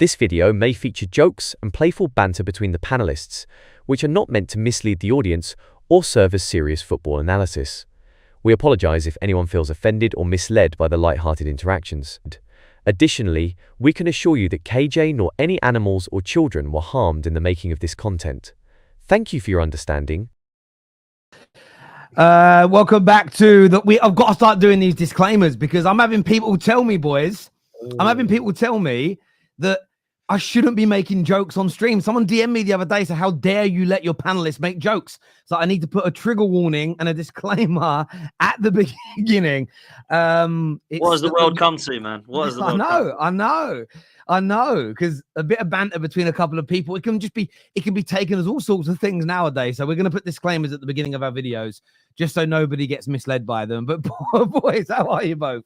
This video may feature jokes and playful banter between the panelists, which are not meant to mislead the audience or serve as serious football analysis. We apologize if anyone feels offended or misled by the light-hearted interactions. Additionally, we can assure you that KJ nor any animals or children were harmed in the making of this content. Thank you for your understanding. Welcome back to I've got to start doing these disclaimers because I'm having people tell me, boys, that I shouldn't be making jokes on stream. Someone DM'd me the other day, so how dare you let your panelists make jokes? So I need to put a trigger warning and a disclaimer at the beginning. What has the world come to, man? What has the world I know, because a bit of banter between a couple of people, it can be taken as all sorts of things nowadays. So we're going to put disclaimers at the beginning of our videos just so nobody gets misled by them. But boys, how are you both?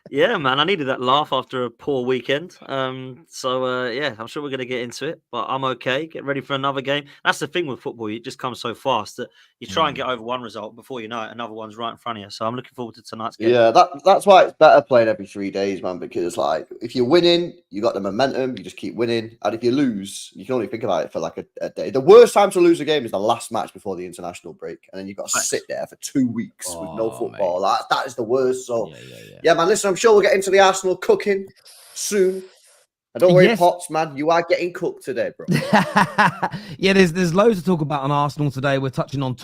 Yeah, man, I needed that laugh after a poor weekend. Yeah, I'm sure we're going to get into it, but I'm okay. Get ready for another game. That's the thing with football. It just comes so fast that you try and get over one result before you know it, another one's right in front of you. So I'm looking forward to tonight's game. Yeah, that's why it's better playing every 3 days, man, because like if you're winning, you got the momentum, you just keep winning. And if you lose, you can only think about it for like a day. The worst time to lose a game is the last match before the international break. And then you've got to sit there for 2 weeks with no football. Like, that is the worst. So yeah, man, listen, I'm sure we'll get into the Arsenal cooking soon. And don't worry, Pots, man, you are getting cooked today, bro. Yeah, there's loads to talk about on Arsenal today. We're touching on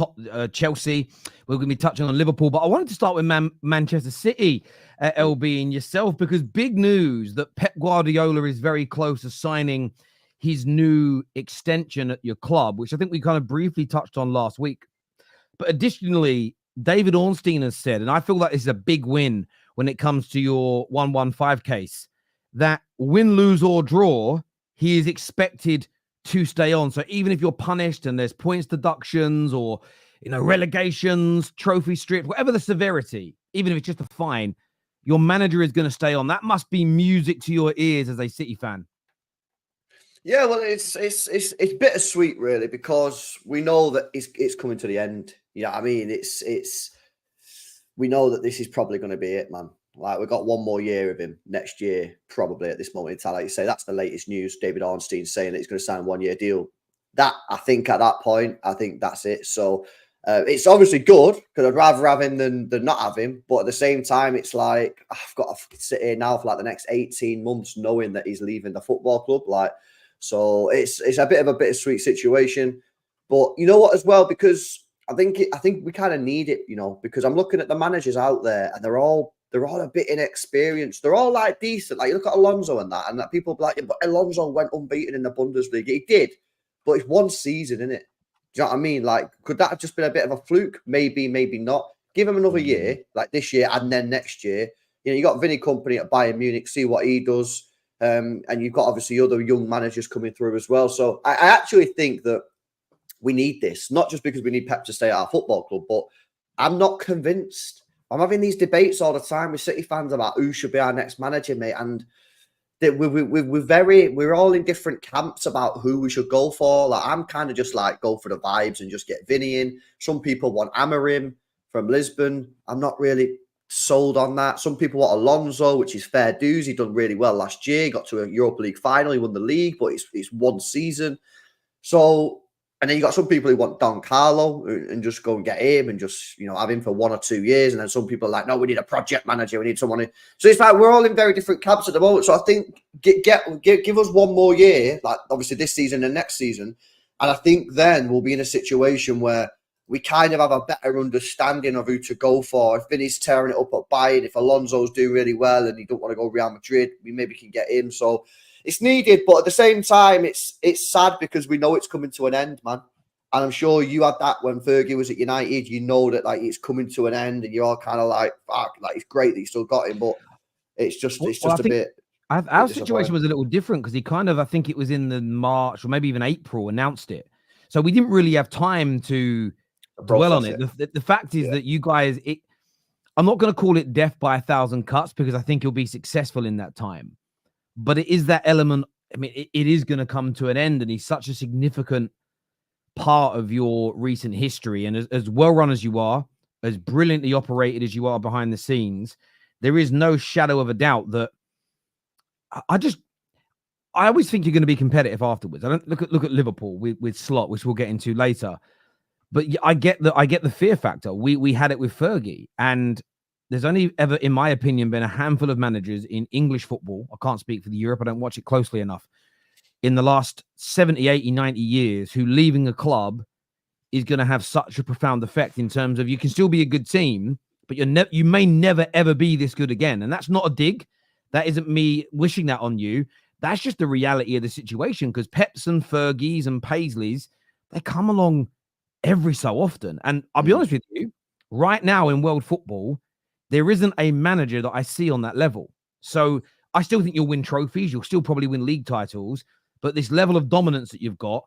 Chelsea. We're going to be touching on Liverpool. But I wanted to start with Manchester City, LB, and yourself, because big news that Pep Guardiola is very close to signing his new extension at your club, which I think we kind of briefly touched on last week. But additionally, David Ornstein has said, and I feel like this is a big win when it comes to your 115 case, that win, lose, or draw, he is expected to stay on. So even if you're punished and there's points deductions or, relegations, trophy stripped, whatever the severity, even if it's just a fine, your manager is going to stay on. That must be music to your ears as a City fan. Yeah, well, it's bittersweet, really, because we know that it's coming to the end. You know what I mean? We know that this is probably going to be it, man. Like, we've got 1 more year of him next year, probably at this moment in time. Like you say, that's the latest news. David Ornstein saying that he's going to sign a 1-year deal. That, I think, at that point, I think that's it. So it's obviously good because I'd rather have him than not have him. But at the same time, it's like I've got to sit here now for like the next 18 months knowing that he's leaving the football club. Like, so it's a bit of a bittersweet situation. But you know what, as well, because I think we kind of need it, because I'm looking at the managers out there and they're all a bit inexperienced. They're all like decent. Like, you look at Alonso and that people be like, yeah, but Alonso went unbeaten in the Bundesliga. He did, but it's 1 season, isn't it? Do you know what I mean? Like, could that have just been a bit of a fluke? Maybe, maybe not. Give him another year, like this year and then next year. You got Vinny Company at Bayern Munich, see what he does. And you've got obviously other young managers coming through as well. So I actually think that we need this, not just because we need Pep to stay at our football club, but I'm not convinced. I'm having these debates all the time with City fans about who should be our next manager, mate. And we're all in different camps about who we should go for. Like, I'm kind of just like, go for the vibes and just get Vinny in. Some people want Amorim from Lisbon. I'm not really sold on that. Some people want Alonso, which is fair dues. He done really well last year. He got to a Europa League final. He won the league, but it's 1 season. So, and then you got some people who want Don Carlo and just go and get him and just, have him for 1 or 2 years. And then some people are like, no, we need a project manager. We need someone who... So it's like we're all in very different camps at the moment. So I think give us 1 more year, like obviously this season and next season. And I think then we'll be in a situation where we kind of have a better understanding of who to go for. If Vinny's tearing it up at Bayern, if Alonso's doing really well and he don't want to go Real Madrid, we maybe can get him. So it's needed, but at the same time, it's sad because we know it's coming to an end, man. And I'm sure you had that when Fergie was at United. You know that like it's coming to an end, and you're all kind of like, fuck, like it's great that you still got him, but it's just a bit. Our situation was a little different because he kind of, I think it was in the March or maybe even April, announced it. So we didn't really have time to dwell on it. The fact is that you guys, I'm not going to call it death by 1,000 cuts because I think he'll be successful in that time. But it is that element. I mean, it is going to come to an end, and he's such a significant part of your recent history. And as well run as you are, as brilliantly operated as you are behind the scenes, there is no shadow of a doubt that I always think you're going to be competitive afterwards. I don't look at Liverpool with Slot, which we'll get into later. But I get the fear factor. We had it with Fergie, and there's only ever, in my opinion, been a handful of managers in English football. I can't speak for the Europe. I don't watch it closely enough. In the last 70, 80, 90 years, who leaving a club is going to have such a profound effect in terms of you can still be a good team, but you may never, ever be this good again. And that's not a dig. That isn't me wishing that on you. That's just the reality of the situation, because Peps and Fergies and Paisleys, they come along every so often. And I'll be honest with you, right now in world football, there isn't a manager that I see on that level. So I still think you'll win trophies. You'll still probably win league titles. But this level of dominance that you've got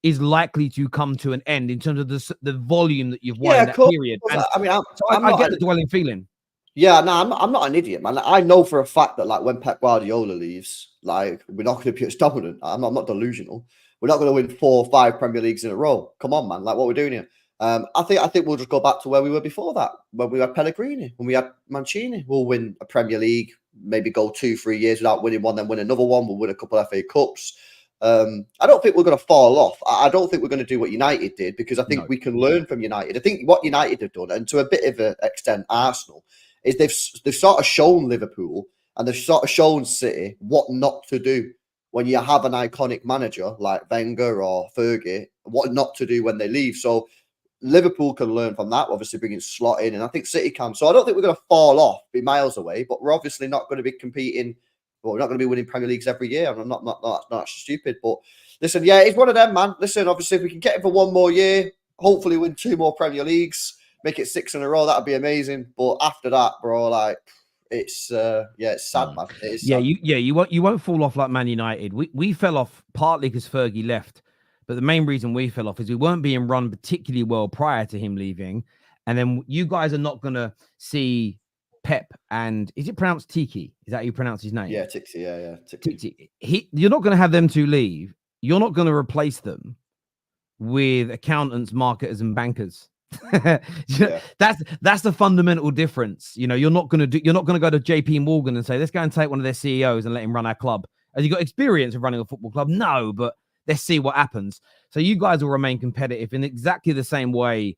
is likely to come to an end in terms of the volume that you've won in that period. And I mean, I get the dwelling feeling. Yeah, no, I'm not an idiot, man. I know for a fact that, like, when Pep Guardiola leaves, like, we're not going to be as dominant. I'm not delusional. We're not going to win 4 or 5 Premier Leagues in a row. Come on, man. Like, what we're doing here. I think we'll just go back to where we were before that. When we had Pellegrini, when we had Mancini, we'll win a Premier League, maybe go 2-3 years without winning one, then win another one. We'll win a couple of FA Cups. I don't think we're going to fall off. I don't think we're going to do what United did, because I think we can learn from United. I think what United have done, and to a bit of an extent Arsenal, is they've sort of shown Liverpool and they've sort of shown City what not to do when you have an iconic manager like Wenger or Fergie, what not to do when they leave. So Liverpool can learn from that, obviously bringing Slot in, and I think City can. So I don't think we're going to fall off, be miles away, but we're obviously not going to be competing. Well, we're not going to be winning Premier Leagues every year. I'm not stupid, but listen, yeah, it's one of them, man. Listen, obviously, if we can get it for one more year, hopefully win 2 more Premier Leagues, make it 6 in a row, that'd be amazing. But after that, bro, like, it's it's sad, man. It is sad. You won't fall off like Man United. We fell off partly because Fergie left, but the main reason we fell off is we weren't being run particularly well prior to him leaving, and then you guys are not gonna see Pep and, is it pronounced Tiki? Is that how you pronounce his name? Yeah, Tixi, yeah. Tiki. You're not gonna have them two leave. You're not gonna replace them with accountants, marketers, and bankers. Yeah. That's the fundamental difference. You know, you're not going to go to JP Morgan and say, let's go and take one of their CEOs and let him run our club. Has he got experience of running a football club? No, but let's see what happens. So you guys will remain competitive in exactly the same way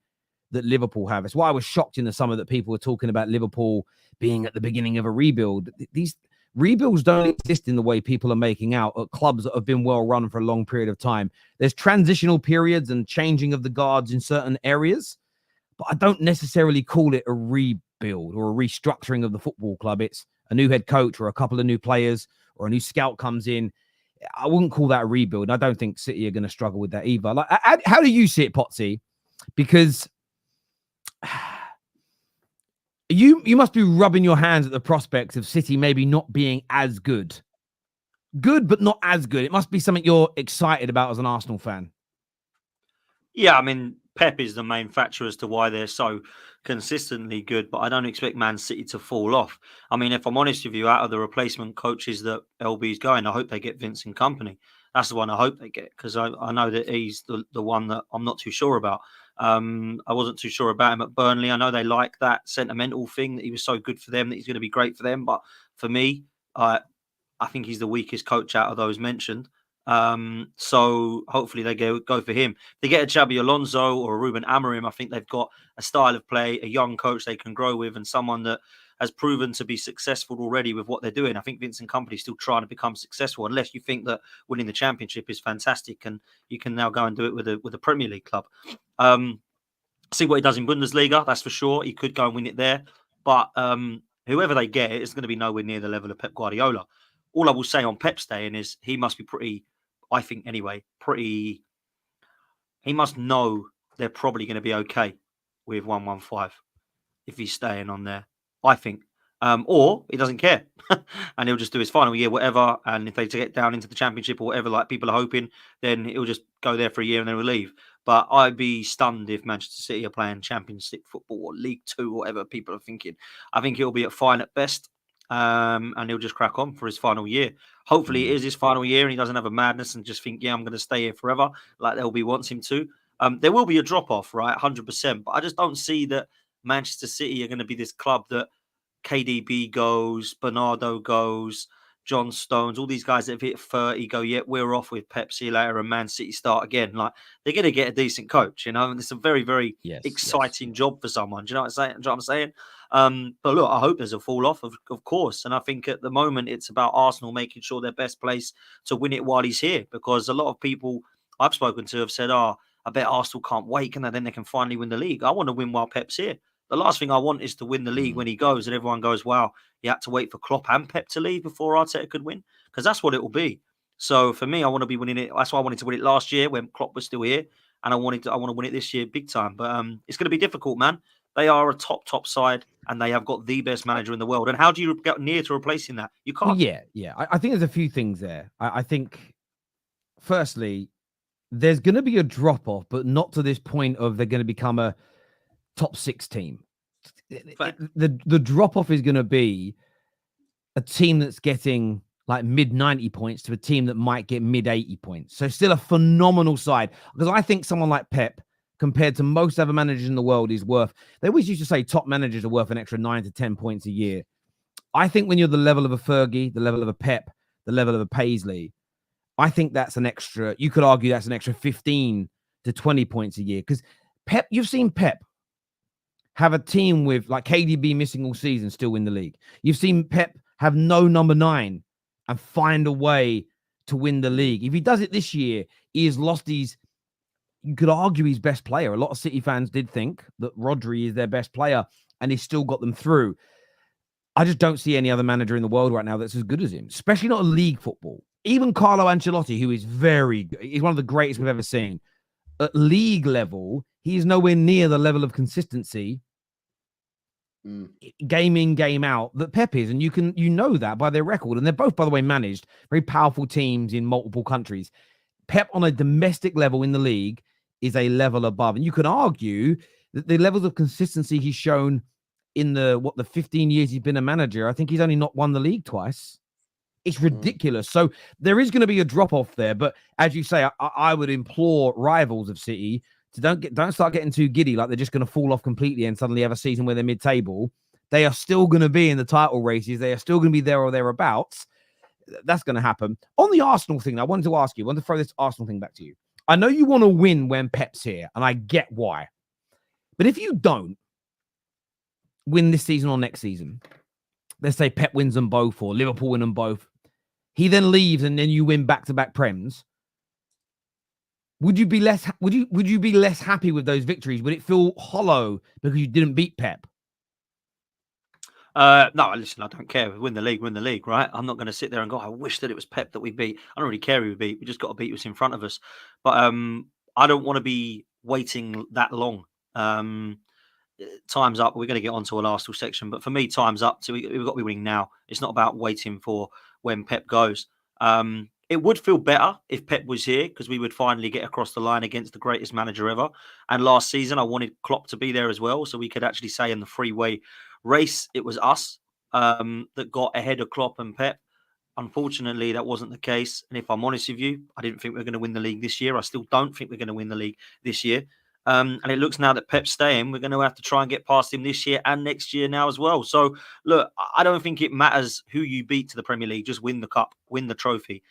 that Liverpool have. It's why I was shocked in the summer that people were talking about Liverpool being at the beginning of a rebuild. These rebuilds don't exist in the way people are making out at clubs that have been well run for a long period of time. There's transitional periods and changing of the guards in certain areas, but I don't necessarily call it a rebuild or a restructuring of the football club. It's a new head coach or a couple of new players or a new scout comes in. I wouldn't call that a rebuild. I don't think City are going to struggle with that either. Like, how do you see it, Potsy? Because you must be rubbing your hands at the prospects of City maybe not being as good. Good, but not as good. It must be something you're excited about as an Arsenal fan. Yeah, I mean, Pep is the main factor as to why they're so consistently good, but I don't expect Man City to fall off. I mean, if I'm honest with you, out of the replacement coaches that LB's going, I hope they get Vincent Kompany. That's the one I hope they get, because I know that he's the one that I'm not too sure about. I wasn't too sure about him at Burnley. I know they like that sentimental thing that he was so good for them, that he's going to be great for them. But for me, I think he's the weakest coach out of those mentioned. So hopefully they go for him. If they get a Xabi Alonso or a Ruben Amorim, I think they've got a style of play, a young coach they can grow with, and someone that has proven to be successful already with what they're doing. I think Vincent Kompany's still trying to become successful, unless you think that winning the Championship is fantastic and you can now go and do it with a Premier League club. See what he does in Bundesliga, that's for sure. He could go and win it there, but whoever they get, it's going to be nowhere near the level of Pep Guardiola. All I will say on Pep staying is he must be pretty, I think anyway, he must know they're probably going to be okay with 115 if he's staying on there, I think. Or he doesn't care and he'll just do his final year, whatever. And if they get down into the Championship or whatever, like people are hoping, then he'll just go there for a year and then he'll leave. But I'd be stunned if Manchester City are playing Championship football or League 2 or whatever people are thinking. I think he'll be fine at best. And he'll just crack on for his final year. Hopefully it is his final year and he doesn't have a madness and just think, yeah, I'm going to stay here forever, like LB wants him to. There will be a drop-off, right, 100%. But I just don't see that Manchester City are going to be this club that KDB goes, Bernardo goes, John Stones, all these guys that have hit 30 go, yeah, we're off with Pep, see you later, and Man City start again. Like, they're going to get a decent coach, you know, and it's a very, very exciting job for someone. Do you know what I'm saying? But look, I hope there's a fall off, of course. And I think at the moment it's about Arsenal making sure they're best placed to win it while he's here, because a lot of people I've spoken to have said, oh, I bet Arsenal can't wait, and then they can finally win the league. I want to win while Pep's here. The last thing I want is to win the league when he goes and everyone goes, wow, you had to wait for Klopp and Pep to leave before Arteta could win, because that's what it will be. So for me, I want to be winning it. That's why I wanted to win it last year when Klopp was still here, and I want to win it this year big time. But it's going to be difficult, man. They are a top side, and they have got the best manager in the world. And how do you get near to replacing that? You can't. Well, yeah. I think there's a few things there. I think, firstly, there's going to be a drop off, but not to this point of they're going to become a top 6 team. The drop off is going to be a team that's getting like mid 90 points to a team that might get mid 80 points. So still a phenomenal side, because I think someone like Pep, compared to most other managers in the world, is worth, they always used to say top managers are worth an extra 9 to 10 points a year. I think when you're the level of a Fergie, the level of a Pep, the level of a Paisley, I think that's an extra, you could argue that's an extra 15 to 20 points a year. Because Pep, you've seen Pep have a team with like KDB missing all season, still win the league. You've seen Pep have no number 9 and find a way to win the league. If he does it this year, he has lost his, you could argue, his best player. A lot of City fans did think that Rodri is their best player, and he's still got them through. I just don't see any other manager in the world right now that's as good as him, especially not in league football. Even Carlo Ancelotti, who is very good, he's one of the greatest we've ever seen. At league level, he's nowhere near the level of consistency, game in, game out, that Pep is. And you know that by their record. And they're both, by the way, managed very powerful teams in multiple countries. Pep on a domestic level in the league is a level above. And you can argue that the levels of consistency he's shown in the 15 years he's been a manager, I think he's only not won the league twice. It's ridiculous. So there is going to be a drop off there. But as you say, I would implore rivals of City to don't start getting too giddy, like they're just going to fall off completely and suddenly have a season where they're mid-table. They are still going to be in the title races. They are still going to be there or thereabouts. That's going to happen. On the Arsenal thing, I wanted to throw this Arsenal thing back to you. I know you want to win when Pep's here, and I get why. But if you don't win this season or next season, let's say Pep wins them both or Liverpool win them both, he then leaves and then you win back-to-back Prems. Would you be less happy with those victories? Would it feel hollow because you didn't beat Pep? No, listen, I don't care. Win the league, right? I'm not going to sit there and go, I wish that it was Pep that we beat. I don't really care who we beat. We just got to beat who's in front of us. But I don't want to be waiting that long. Time's up. We're going to get onto a Arsenal section. But for me, time's up. So we've got to be winning now. It's not about waiting for when Pep goes. It would feel better if Pep was here, because we would finally get across the line against the greatest manager ever. And last season, I wanted Klopp to be there as well, so we could actually say in the freeway race, it was us that got ahead of Klopp and Pep. Unfortunately, that wasn't the case. And if I'm honest with you, I didn't think we were going to win the league this year. I still don't think we're going to win the league this year. And it looks now that Pep's staying, we're going to have to try and get past him this year and next year now as well. So, look, I don't think it matters who you beat to the Premier League. Just win the cup, win the trophy.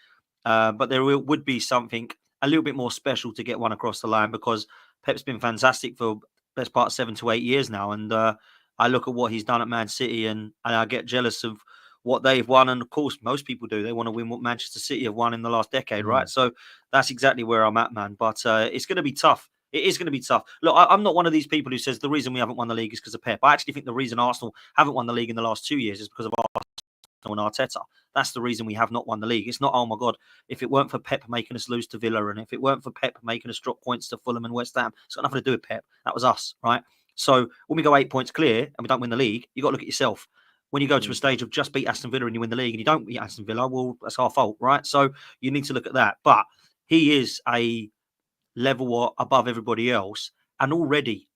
But there would be something a little bit more special to get one across the line, because Pep's been fantastic for best part of 7 to 8 years now. And I look at what he's done at Man City and I get jealous of what they've won. And of course, most people do. They want to win what Manchester City have won in the last decade, right? So that's exactly where I'm at, man. But it's going to be tough. It is going to be tough. Look, I'm not one of these people who says the reason we haven't won the league is because of Pep. I actually think the reason Arsenal haven't won the league in the last 2 years is because of Arsenal and Arteta. That's the reason we have not won the league. It's not, oh my God, if it weren't for Pep making us lose to Villa, and if it weren't for Pep making us drop points to Fulham and West Ham, it's got nothing to do with Pep. That was us, right? So when we go 8 points clear and we don't win the league, you got to look at yourself. When you go to a stage of just beat Aston Villa and you win the league and you don't beat Aston Villa, well, that's our fault, right? So you need to look at that. But he is a level above everybody else. And already,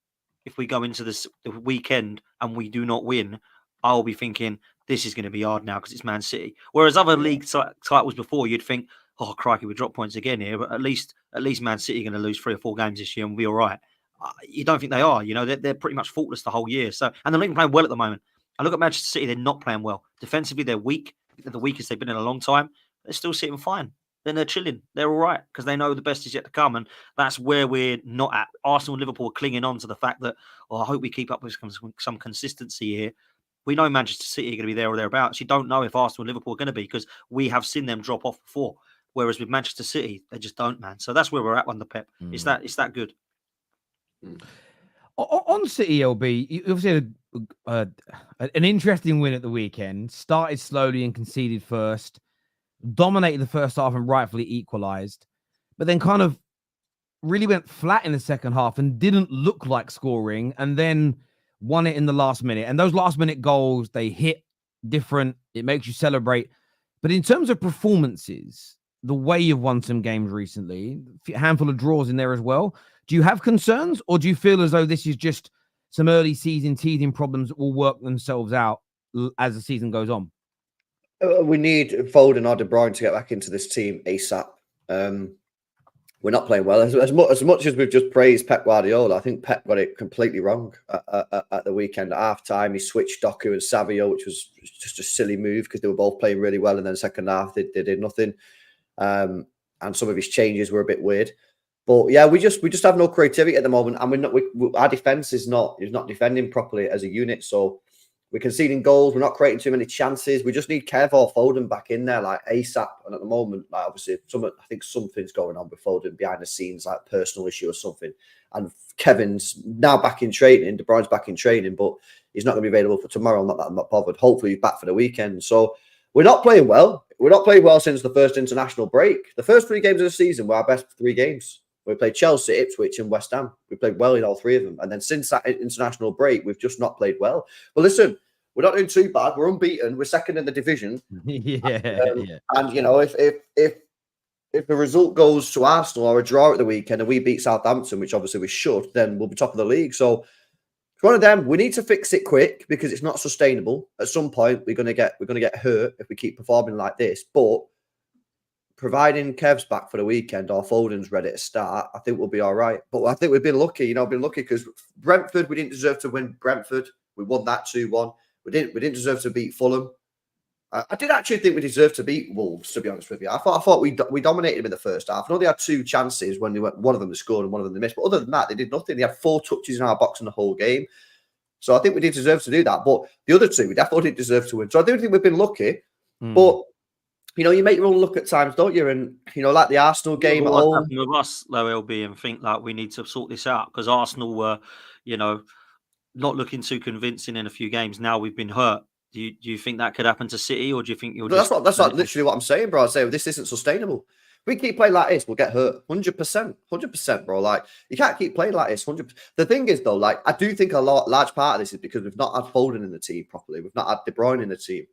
if we go into the weekend and we do not win, I'll be thinking, this is going to be hard now because it's Man City. Whereas other league titles before, you'd think, oh, crikey, we drop points again here. But at least Man City are going to lose 3 or 4 games this year and we'll be all right. You don't think they are. You know, they're pretty much faultless the whole year. So, and they're not even playing well at the moment. I look at Manchester City, they're not playing well. Defensively, they're weak. the weakest they've been in a long time, they're still sitting fine. Then they're chilling. They're all right because they know the best is yet to come. And that's where we're not at. Arsenal and Liverpool are clinging on to the fact that, I hope we keep up with some consistency here. We know Manchester City are going to be there or thereabouts. You don't know if Arsenal and Liverpool are going to be because we have seen them drop off before. Whereas with Manchester City, they just don't, man. So that's where we're at under Pep. It's that good. On City, LB, you obviously had an interesting win at the weekend. Started slowly and conceded first. Dominated the first half and rightfully equalized, but then kind of really went flat in the second half and didn't look like scoring, and then won it in the last minute. And those last minute goals, they hit different. It makes you celebrate. But in terms of performances, the way you've won some games recently, a handful of draws in there as well. Do you have concerns, or do you feel as though this is just some early season teething problems that will work themselves out as the season goes on? We need Foden or De Bruyne to get back into this team ASAP. We're not playing well. As much as we've just praised Pep Guardiola, I think Pep got it completely wrong at the weekend. At half-time, he switched Doku and Savio, which was just a silly move because they were both playing really well. And then second half, they did nothing. And some of his changes were a bit weird. But yeah, we just have no creativity at the moment, and our defense is not defending properly as a unit. So we're conceding goals. We're not creating too many chances. We just need Kev or Foden back in there like ASAP. And at the moment, like obviously, I think something's going on with Foden behind the scenes, like personal issue or something. And Kevin's now back in training. De Bruyne's back in training, but he's not going to be available for tomorrow. I'm not bothered. Hopefully, he's back for the weekend. So we're not playing well. We're not playing well since the first international break. The first 3 games of the season were our best 3 games. We played Chelsea, Ipswich, and West Ham. We played well in all 3 of them. And then since that international break, we've just not played well. But listen, we're not doing too bad. We're unbeaten. We're second in the division. Yeah. And you know, if the result goes to Arsenal or a draw at the weekend and we beat Southampton, which obviously we should, then we'll be top of the league. So it's one of them. We need to fix it quick because it's not sustainable. At some point, we're gonna get hurt if we keep performing like this. But providing Kev's back for the weekend or Foden's ready to start, I think we'll be all right. But I think we've been lucky. Been lucky because Brentford, we didn't deserve to win Brentford. We won that 2-1. We didn't deserve to beat Fulham. I did actually think we deserved to beat Wolves, to be honest with you. I thought we dominated them in the first half. I know they had 2 chances when one of them they scored and one of them they missed. But other than that, they did nothing. They had 4 touches in our box in the whole game. So I think we did deserve to do that. But the other 2, we definitely didn't deserve to win. So I do think we've been lucky. But you make your own luck at times, don't you? And like the Arsenal game at home. With us, though, LB, and think like we need to sort this out because Arsenal were, not looking too convincing in a few games. Now we've been hurt. Do you think that could happen to City, or do you think you'll? That's literally what I'm saying, bro. I say this isn't sustainable. We keep playing like this, we'll get hurt. 100%, bro. Like you can't keep playing like this. 100%. The thing is, though, like I do think large part of this is because we've not had Foden in the team properly. We've not had De Bruyne in the team,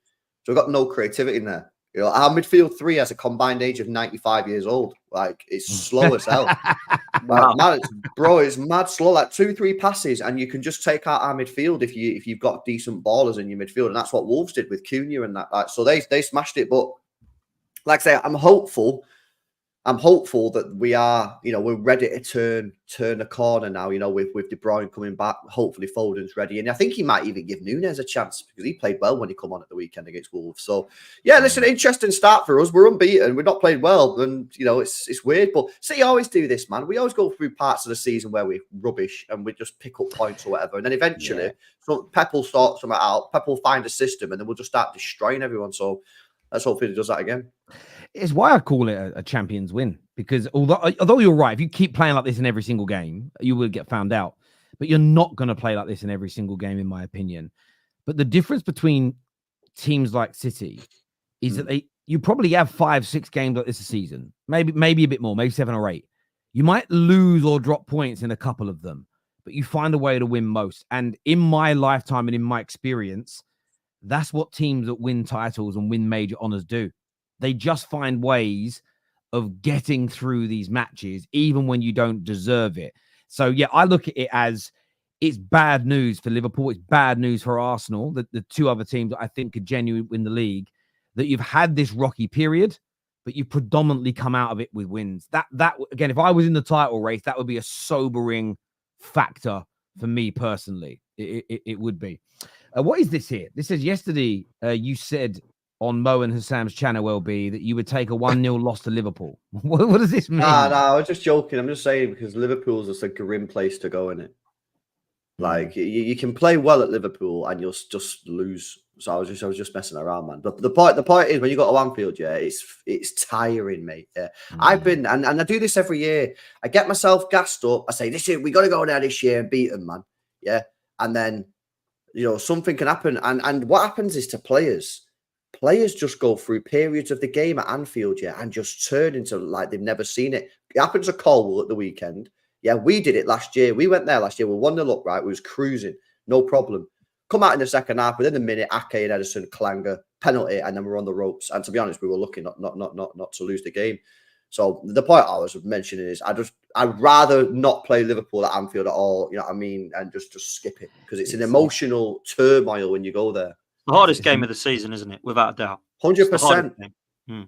so we've got no creativity in there. Our midfield 3 has a combined age of 95 years old. Like it's slow as hell. It's mad slow. Like 2-3 passes, and you can just take out our midfield if you've got decent ballers in your midfield, and that's what Wolves did with Cunha and that. Like, so they smashed it. But like I say, I'm hopeful that we are, we're ready to turn the corner now, with De Bruyne coming back. Hopefully Foden's ready. And I think he might even give Nunes a chance because he played well when he come on at the weekend against Wolves. So, yeah, listen, interesting start for us. We're unbeaten. We're not playing well. And, it's weird. But City always do this, man. We always go through parts of the season where we're rubbish and we just pick up points or whatever. And then eventually, Pep will sort something out. Pep will find a system and then we'll just start destroying everyone. So let's hope he does that again. It's why I call it a champions win, because although you're right, if you keep playing like this in every single game, you will get found out. But you're not going to play like this in every single game, in my opinion. But the difference between teams like City is that you probably have 5-6 games like this a season, maybe a bit more, maybe 7 or 8. You might lose or drop points in a couple of them, but you find a way to win most. And in my lifetime and in my experience, that's what teams that win titles and win major honors do. They just find ways of getting through these matches, even when you don't deserve it. So, yeah, I look at it as it's bad news for Liverpool. It's bad news for Arsenal, the 2 other teams that I think could genuinely win the league, that you've had this rocky period, but you predominantly come out of it with wins. That again, if I was in the title race, that would be a sobering factor for me personally. It would be. What is this here? This says yesterday you said on Mo and Hassam's channel, LB, that you would take a 1-0 loss to Liverpool. What does this mean? No, I was just joking. I'm just saying because Liverpool's just a grim place to go in it. Like you can play well at Liverpool and you'll just lose. So I was just messing around, man. But the point is when you go to Anfield, yeah, it's tiring, mate. Yeah. I've been and I do this every year. I get myself gassed up. I say, this year we got to go there this year and beat them, man. Yeah, and then something can happen, and what happens is to players just go through periods of the game at Anfield, yeah, and just turn into like they've never seen it. It happened to Colwell at the weekend. Yeah, we did it last year. We went there last year. We were 1-0 up, right? We was cruising, no problem. Come out in the second half, within a minute, Ake and Edison, clanger, penalty, and then we're on the ropes. And to be honest, we were lucky not to lose the game. So the point I was mentioning is I'd rather not play Liverpool at Anfield at all, you know what I mean, and just skip it because it's an emotional turmoil when you go there. The hardest game of the season, isn't it? Without a doubt. 100%.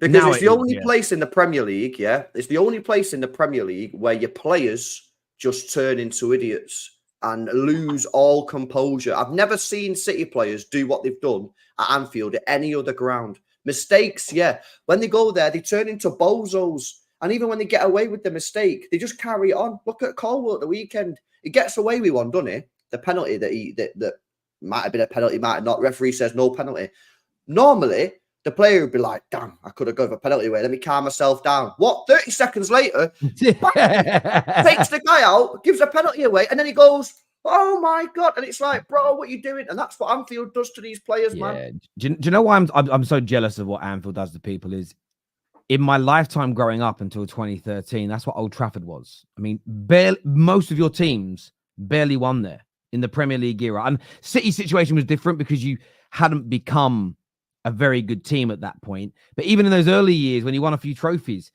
Because it's the only place in the Premier League, yeah. It's the only place in the Premier League where your players just turn into idiots and lose all composure. I've never seen City players do what they've done at Anfield at any other ground. Mistakes, yeah. When they go there, they turn into bozos. And even when they get away with the mistake, they just carry it on. Look at Colwell at the weekend. He gets away with one, doesn't he? The penalty that might have been a penalty, might have not. Referee says no penalty. Normally, the player would be like, damn, I could have gone for a penalty away. Let me calm myself down. What? 30 seconds later, takes the guy out, gives a penalty away, and then he goes, oh my God. And it's like, bro, what are you doing? And that's what Anfield does to these players, man. Do you know why I'm so jealous of what Anfield does to people is in my lifetime growing up until 2013, that's what Old Trafford was. I mean, most of your teams barely won there in the Premier League era. And City's situation was different because you hadn't become a very good team at that point. But even in those early years when you won a few trophies,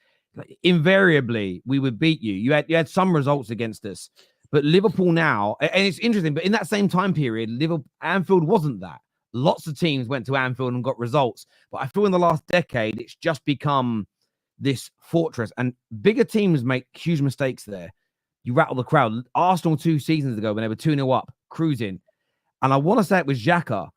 invariably we would beat you. You had some results against us. But Liverpool now, and it's interesting, but in that same time period, Anfield wasn't that. Lots of teams went to Anfield and got results. But I feel in the last decade, it's just become this fortress. And bigger teams make huge mistakes there. You rattle the crowd. Arsenal 2 seasons ago, when they were 2-0 up, cruising. And I want to say it was Xhaka,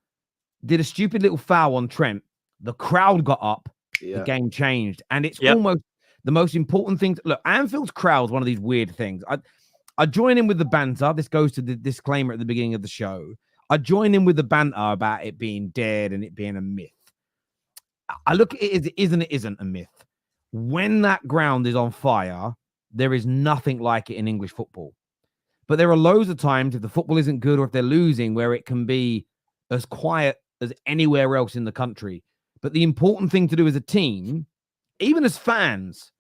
did a stupid little foul on Trent. The crowd got up. Yeah. The game changed. And it's almost the most important thing. Look, Anfield's crowd's one of these weird things. I join in with the banter. This goes to the disclaimer at the beginning of the show. I join in with the banter about it being dead and it being a myth. I look at it as it isn't a myth. When that ground is on fire, there is nothing like it in English football. But there are loads of times if the football isn't good or if they're losing where it can be as quiet as anywhere else in the country. But the important thing to do as a team, even as fans,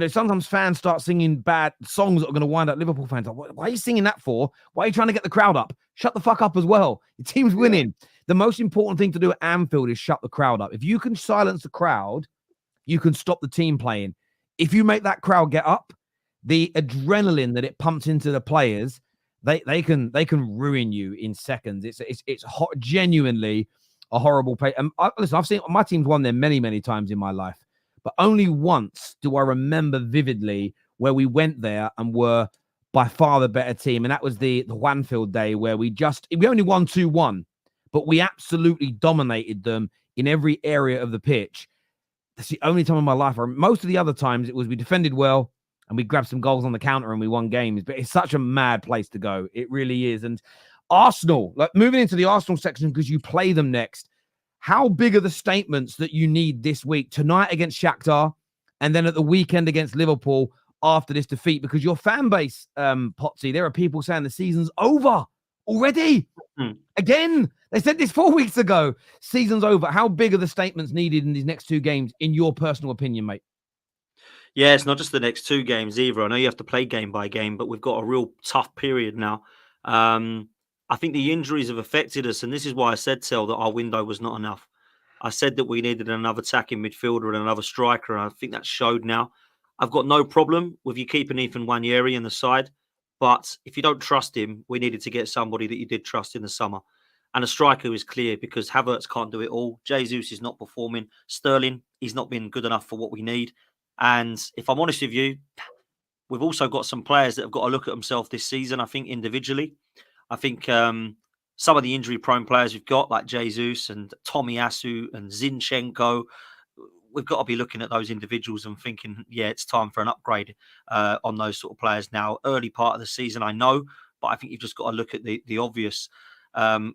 sometimes fans start singing bad songs that are going to wind up Liverpool fans. Like, why are you singing that for? Why are you trying to get the crowd up? Shut the fuck up as well. Your team's winning. Yeah. The most important thing to do at Anfield is shut the crowd up. If you can silence the crowd, you can stop the team playing. If you make that crowd get up, the adrenaline that it pumps into the players, they can ruin you in seconds. It's genuinely a horrible play. And listen, I've seen my team's won there many, many times in my life, but only once do I remember vividly where we went there and were by far the better team. And that was the Wanfield day where we only won 2-1, but we absolutely dominated them in every area of the pitch. That's the only time in my life. Most of the other times it was we defended well and we grabbed some goals on the counter and we won games. But it's such a mad place to go. It really is. And Arsenal, moving into the Arsenal section because you play them next. How big are the statements that you need this week? Tonight against Shakhtar and then at the weekend against Liverpool after this defeat? Because your fan base, Potsy, there are people saying the season's over already. Again, they said this 4 weeks ago. Season's over. How big are the statements needed in these next 2 games, in your personal opinion, mate? Yeah, it's not just the next 2 games either. I know you have to play game by game, but we've got a real tough period now. I think the injuries have affected us, and this is why I said, Tel, that our window was not enough. I said that we needed another attacking midfielder and another striker, and I think that showed now. I've got no problem with you keeping Ethan Nwaneri in the side, but if you don't trust him, we needed to get somebody that you did trust in the summer. And a striker is clear because Havertz can't do it all. Jesus is not performing. Sterling, he's not been good enough for what we need. And if I'm honest with you, we've also got some players that have got to look at themselves this season, I think, individually. I think some of the injury-prone players we've got, like Jesus and Tomiyasu and Zinchenko, we've got to be looking at those individuals and thinking, yeah, it's time for an upgrade on those sort of players now. Early part of the season, I know, but I think you've just got to look at the obvious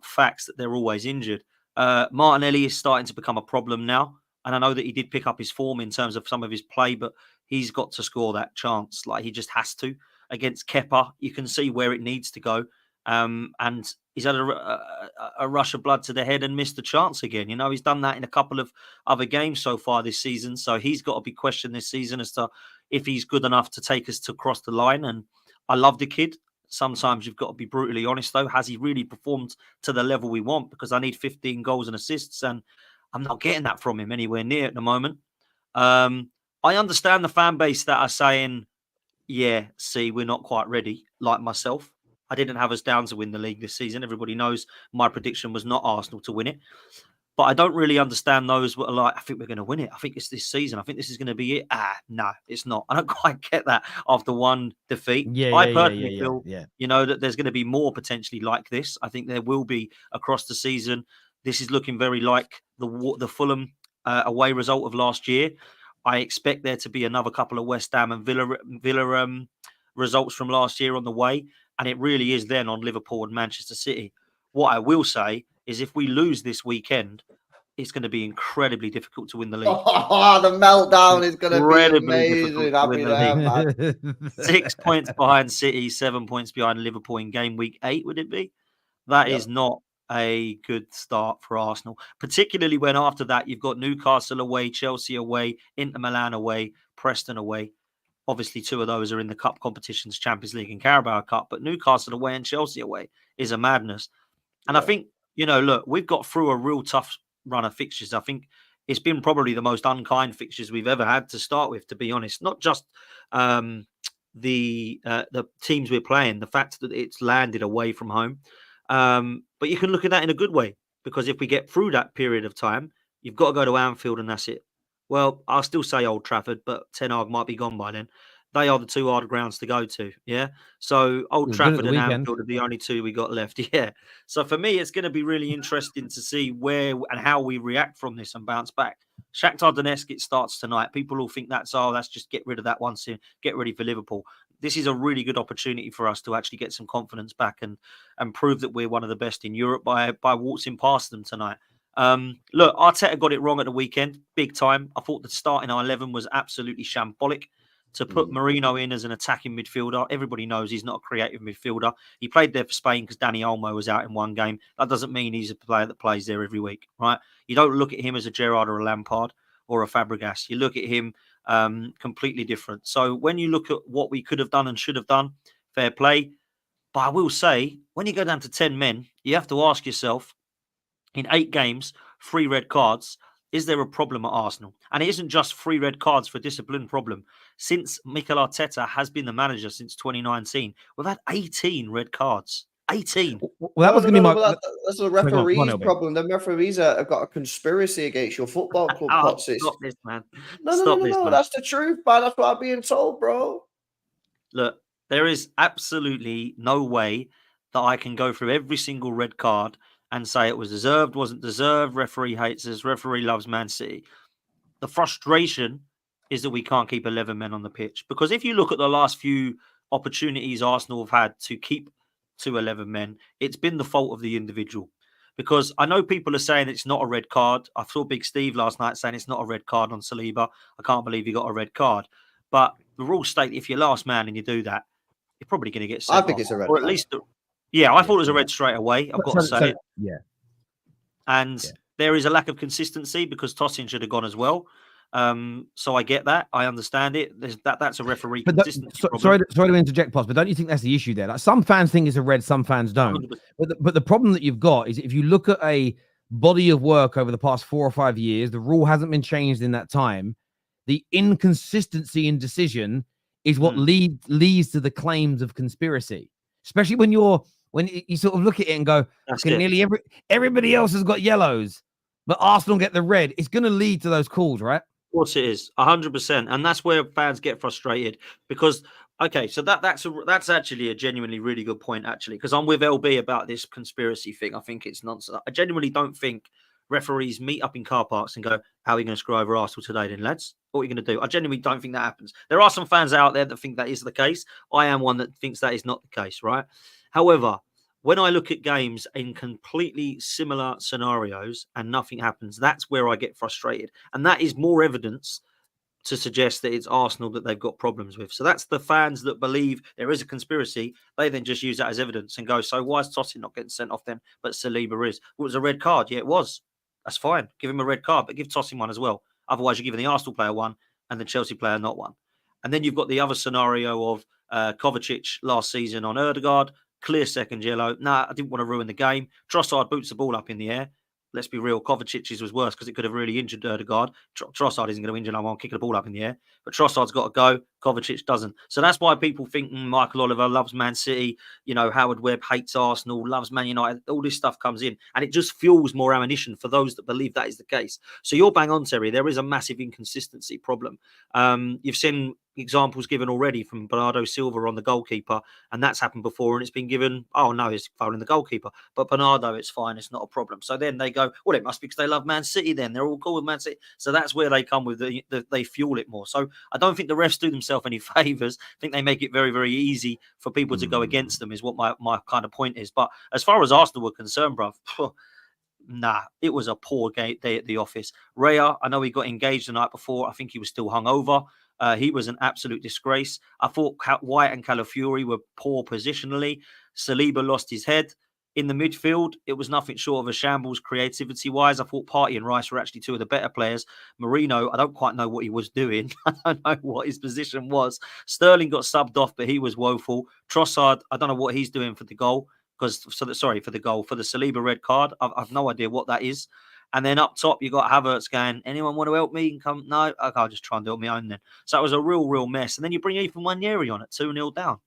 facts that they're always injured. Martinelli is starting to become a problem now. And I know that he did pick up his form in terms of some of his play, but he's got to score that chance. Like, he just has to. Against Kepa, you can see where it needs to go. And he's had a rush of blood to the head and missed the chance again. You know, he's done that in a couple of other games so far this season. So he's got to be questioned this season as to if he's good enough to take us to cross the line. And I love the kid. Sometimes you've got to be brutally honest, though. Has he really performed to the level we want? Because I need 15 goals and assists, and I'm not getting that from him anywhere near at the moment. I understand the fan base that are saying, yeah, see, we're not quite ready, like myself. I didn't have us down to win the league this season. Everybody knows my prediction was not Arsenal to win it. But I don't really understand those who are like, I think we're going to win it. I think it's this season. I think this is going to be it. No, it's not. I don't quite get that after one defeat. I personally feel, you know, that there's going to be more potentially like this. I think there will be across the season. This is looking very like the Fulham away result of last year. I expect there to be another couple of West Ham and Villa results from last year on the way. And it really is then on Liverpool and Manchester City. What I will say is if we lose this weekend, it's going to be incredibly difficult to win the league. Oh, the meltdown is going to be amazing. I'll be there, man. 6 points behind City, 7 points behind Liverpool in game week 8, would it be? That is not a good start for Arsenal, particularly when after that you've got Newcastle away, Chelsea away, Inter Milan away, Preston away. Obviously, 2 of those are in the cup competitions, Champions League and Carabao Cup, but Newcastle away and Chelsea away is a madness. And I think, you know, look, we've got through a real tough run of fixtures. I think it's been probably the most unkind fixtures we've ever had to start with, to be honest. Not just the teams we're playing, the fact that it's landed away from home. But you can look at that in a good way, because if we get through that period of time, you've got to go to Anfield and that's it. Well, I'll still say Old Trafford, but Ten Hag might be gone by then. They are the 2 hard grounds to go to, yeah? So Old Trafford and Anfield are the only 2 we got left, yeah. So for me, it's going to be really interesting to see where and how we react from this and bounce back. Shakhtar Donetsk, it starts tonight. People will think that's just get rid of that one soon, get ready for Liverpool. This is a really good opportunity for us to actually get some confidence back and prove that we're one of the best in Europe by waltzing past them tonight. Look, Arteta got it wrong at the weekend, big time. I thought the start in our 11 was absolutely shambolic. To put Marino in as an attacking midfielder, everybody knows he's not a creative midfielder. He played there for Spain because Dani Olmo was out in one game. That doesn't mean he's a player that plays there every week, right? You don't look at him as a Gerrard or a Lampard or a Fabregas. You look at him completely different. So when you look at what we could have done and should have done, fair play. But I will say, when you go down to 10 men, you have to ask yourself, in 8 games, 3 red cards, is there a problem at Arsenal? And it isn't just 3 red cards for discipline problem. Since Mikel Arteta has been the manager since 2019, we've had 18 red cards. 18. Well, that was going to be my... That's a referee's problem. The referees have got a conspiracy against your football club. Stop this, man. No. That's the truth, man. That's what I'm being told, bro. Look, there is absolutely no way that I can go through every single red card and say it was deserved, wasn't deserved, referee hates us, referee loves Man City. The frustration is that we can't keep 11 men on the pitch. Because if you look at the last few opportunities Arsenal have had to keep to 11 men, it's been the fault of the individual. Because I know people are saying it's not a red card. I saw Big Steve last night saying it's not a red card on Saliba. I can't believe he got a red card. But the rules state if you're last man and you do that, you're probably going to get sent off. I think it's a red or at card. least... I thought it was a red straight away. I've got to say it. Yeah. And there is a lack of consistency because Tosin should have gone as well. So I get that. I understand it. That's a referee consistency problem. Sorry to interject, Pops, but don't you think that's the issue there? Like, some fans think it's a red, some fans don't. But the problem that you've got is if you look at a body of work over the past 4 or 5 years, the rule hasn't been changed in that time. The inconsistency in decision is what leads to the claims of conspiracy, especially when you sort of look at it and go, okay, nearly everybody else has got yellows, but Arsenal get the red. It's going to lead to those calls, right? Of course it is, 100%, and that's where fans get frustrated because okay, so that's actually a genuinely really good point actually because I'm with LB about this conspiracy thing. I think it's nonsense. I genuinely don't think referees meet up in car parks and go, "How are you going to screw over Arsenal today, then, lads? What are you going to do?" I genuinely don't think that happens. There are some fans out there that think that is the case. I am one that thinks that is not the case, right? However, when I look at games in completely similar scenarios and nothing happens, that's where I get frustrated. And that is more evidence to suggest that it's Arsenal that they've got problems with. So that's the fans that believe there is a conspiracy. They then just use that as evidence and go, so why is Totti not getting sent off then, but Saliba is? Well, it was a red card. Yeah, it was. That's fine. Give him a red card, but give Totti one as well. Otherwise, you're giving the Arsenal player one and the Chelsea player not one. And then you've got the other scenario of Kovacic last season on Ødegaard. Clear second yellow. Nah, I didn't want to ruin the game. Trossard boots the ball up in the air. Let's be real, Kovacic's was worse because it could have really injured Ødegaard. Trossard isn't going to injure no one kicking the ball up in the air. But Trossard's got to go. Kovacic doesn't. So that's why people think Michael Oliver loves Man City. You know, Howard Webb hates Arsenal, loves Man United. All this stuff comes in. And it just fuels more ammunition for those that believe that is the case. So you're bang on, Terry. There is a massive inconsistency problem. You've seen examples given already from Bernardo Silva on the goalkeeper, and that's happened before, and it's been given, oh no, he's fouling the goalkeeper, but Bernardo, it's fine, it's not a problem. So then they go, well, it must be because they love Man City then, they're all cool with Man City. So that's where they come with they fuel it more. So I don't think the refs do themselves any favours. I think they make it very, very easy for people to go against them is what my kind of point is. But as far as Arsenal were concerned, bruv, nah, it was a poor day at the office. Raya, I know he got engaged the night before. I think he was still hungover. He was an absolute disgrace. I thought White and Calafiori were poor positionally. Saliba lost his head. In the midfield, it was nothing short of a shambles creativity-wise. I thought Partey and Rice were actually two of the better players. Marino, I don't quite know what he was doing. I don't know what his position was. Sterling got subbed off, but he was woeful. Trossard, I don't know what he's doing for the goal. For the Saliba red card. I've no idea what that is. And then up top, you got Havertz going, anyone want to help me? And come, no, I'll just try and do it on my own then. So that was a real mess. And then you bring Ethan Nwaneri on at 2-0 down.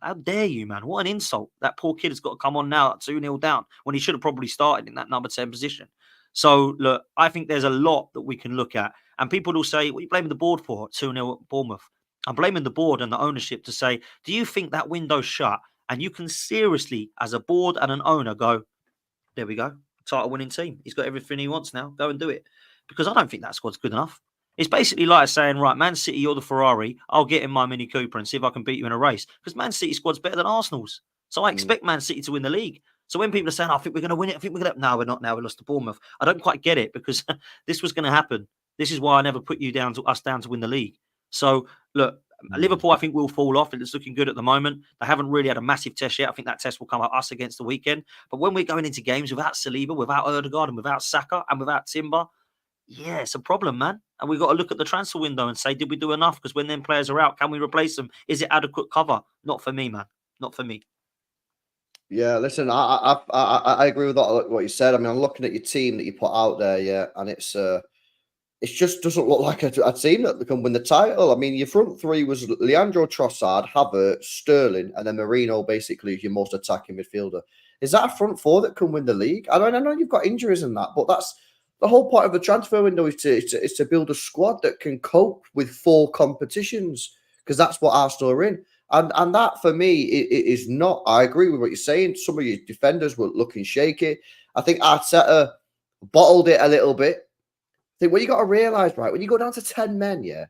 How dare you, man? What an insult. That poor kid has got to come on now at 2-0 down when he should have probably started in that number 10 position. So, look, I think there's a lot that we can look at. And people will say, what are you blaming the board for at 2-0 at Bournemouth? I'm blaming the board and the ownership to say, do you think that window's shut? And you can seriously, as a board and an owner, go, there we go. Title winning team. He's got everything he wants now. Go and do it. Because I don't think that squad's good enough. It's basically like saying, right, Man City, you're the Ferrari. I'll get in my Mini Cooper and see if I can beat you in a race. Because Man City's squad's better than Arsenal's. So I expect Man City to win the league. So when people are saying, I think we're going to win it, I think we're going to... No, we're not now. We lost to Bournemouth. I don't quite get it because this was going to happen. This is why I never put you down to win the league. So, look, Liverpool, I think, will fall off. It's looking good at the moment. They haven't really had a massive test yet. I think that test will come at us against the weekend. But when we're going into games without Saliba, without Ødegaard, and without Saka, and without Timber, yeah, it's a problem, man. And we've got to look at the transfer window and say, did we do enough? Because when them players are out, can we replace them? Is it adequate cover? Not for me, man. Not for me. Yeah, listen, I agree with what you said. I mean, I'm looking at your team that you put out there, yeah, and it just doesn't look like a team that can win the title. I mean, your front three was Leandro Trossard, Havertz, Sterling, and then Marino basically is your most attacking midfielder. Is that a front four that can win the league? I know you've got injuries in that, but that's the whole point of the transfer window is to build a squad that can cope with 4 competitions because that's what Arsenal are in. And that, for me, it is not. I agree with what you're saying. Some of your defenders were looking shaky. I think Arteta bottled it a little bit. I think what you got to realise, right, when you go down to 10 men, yeah,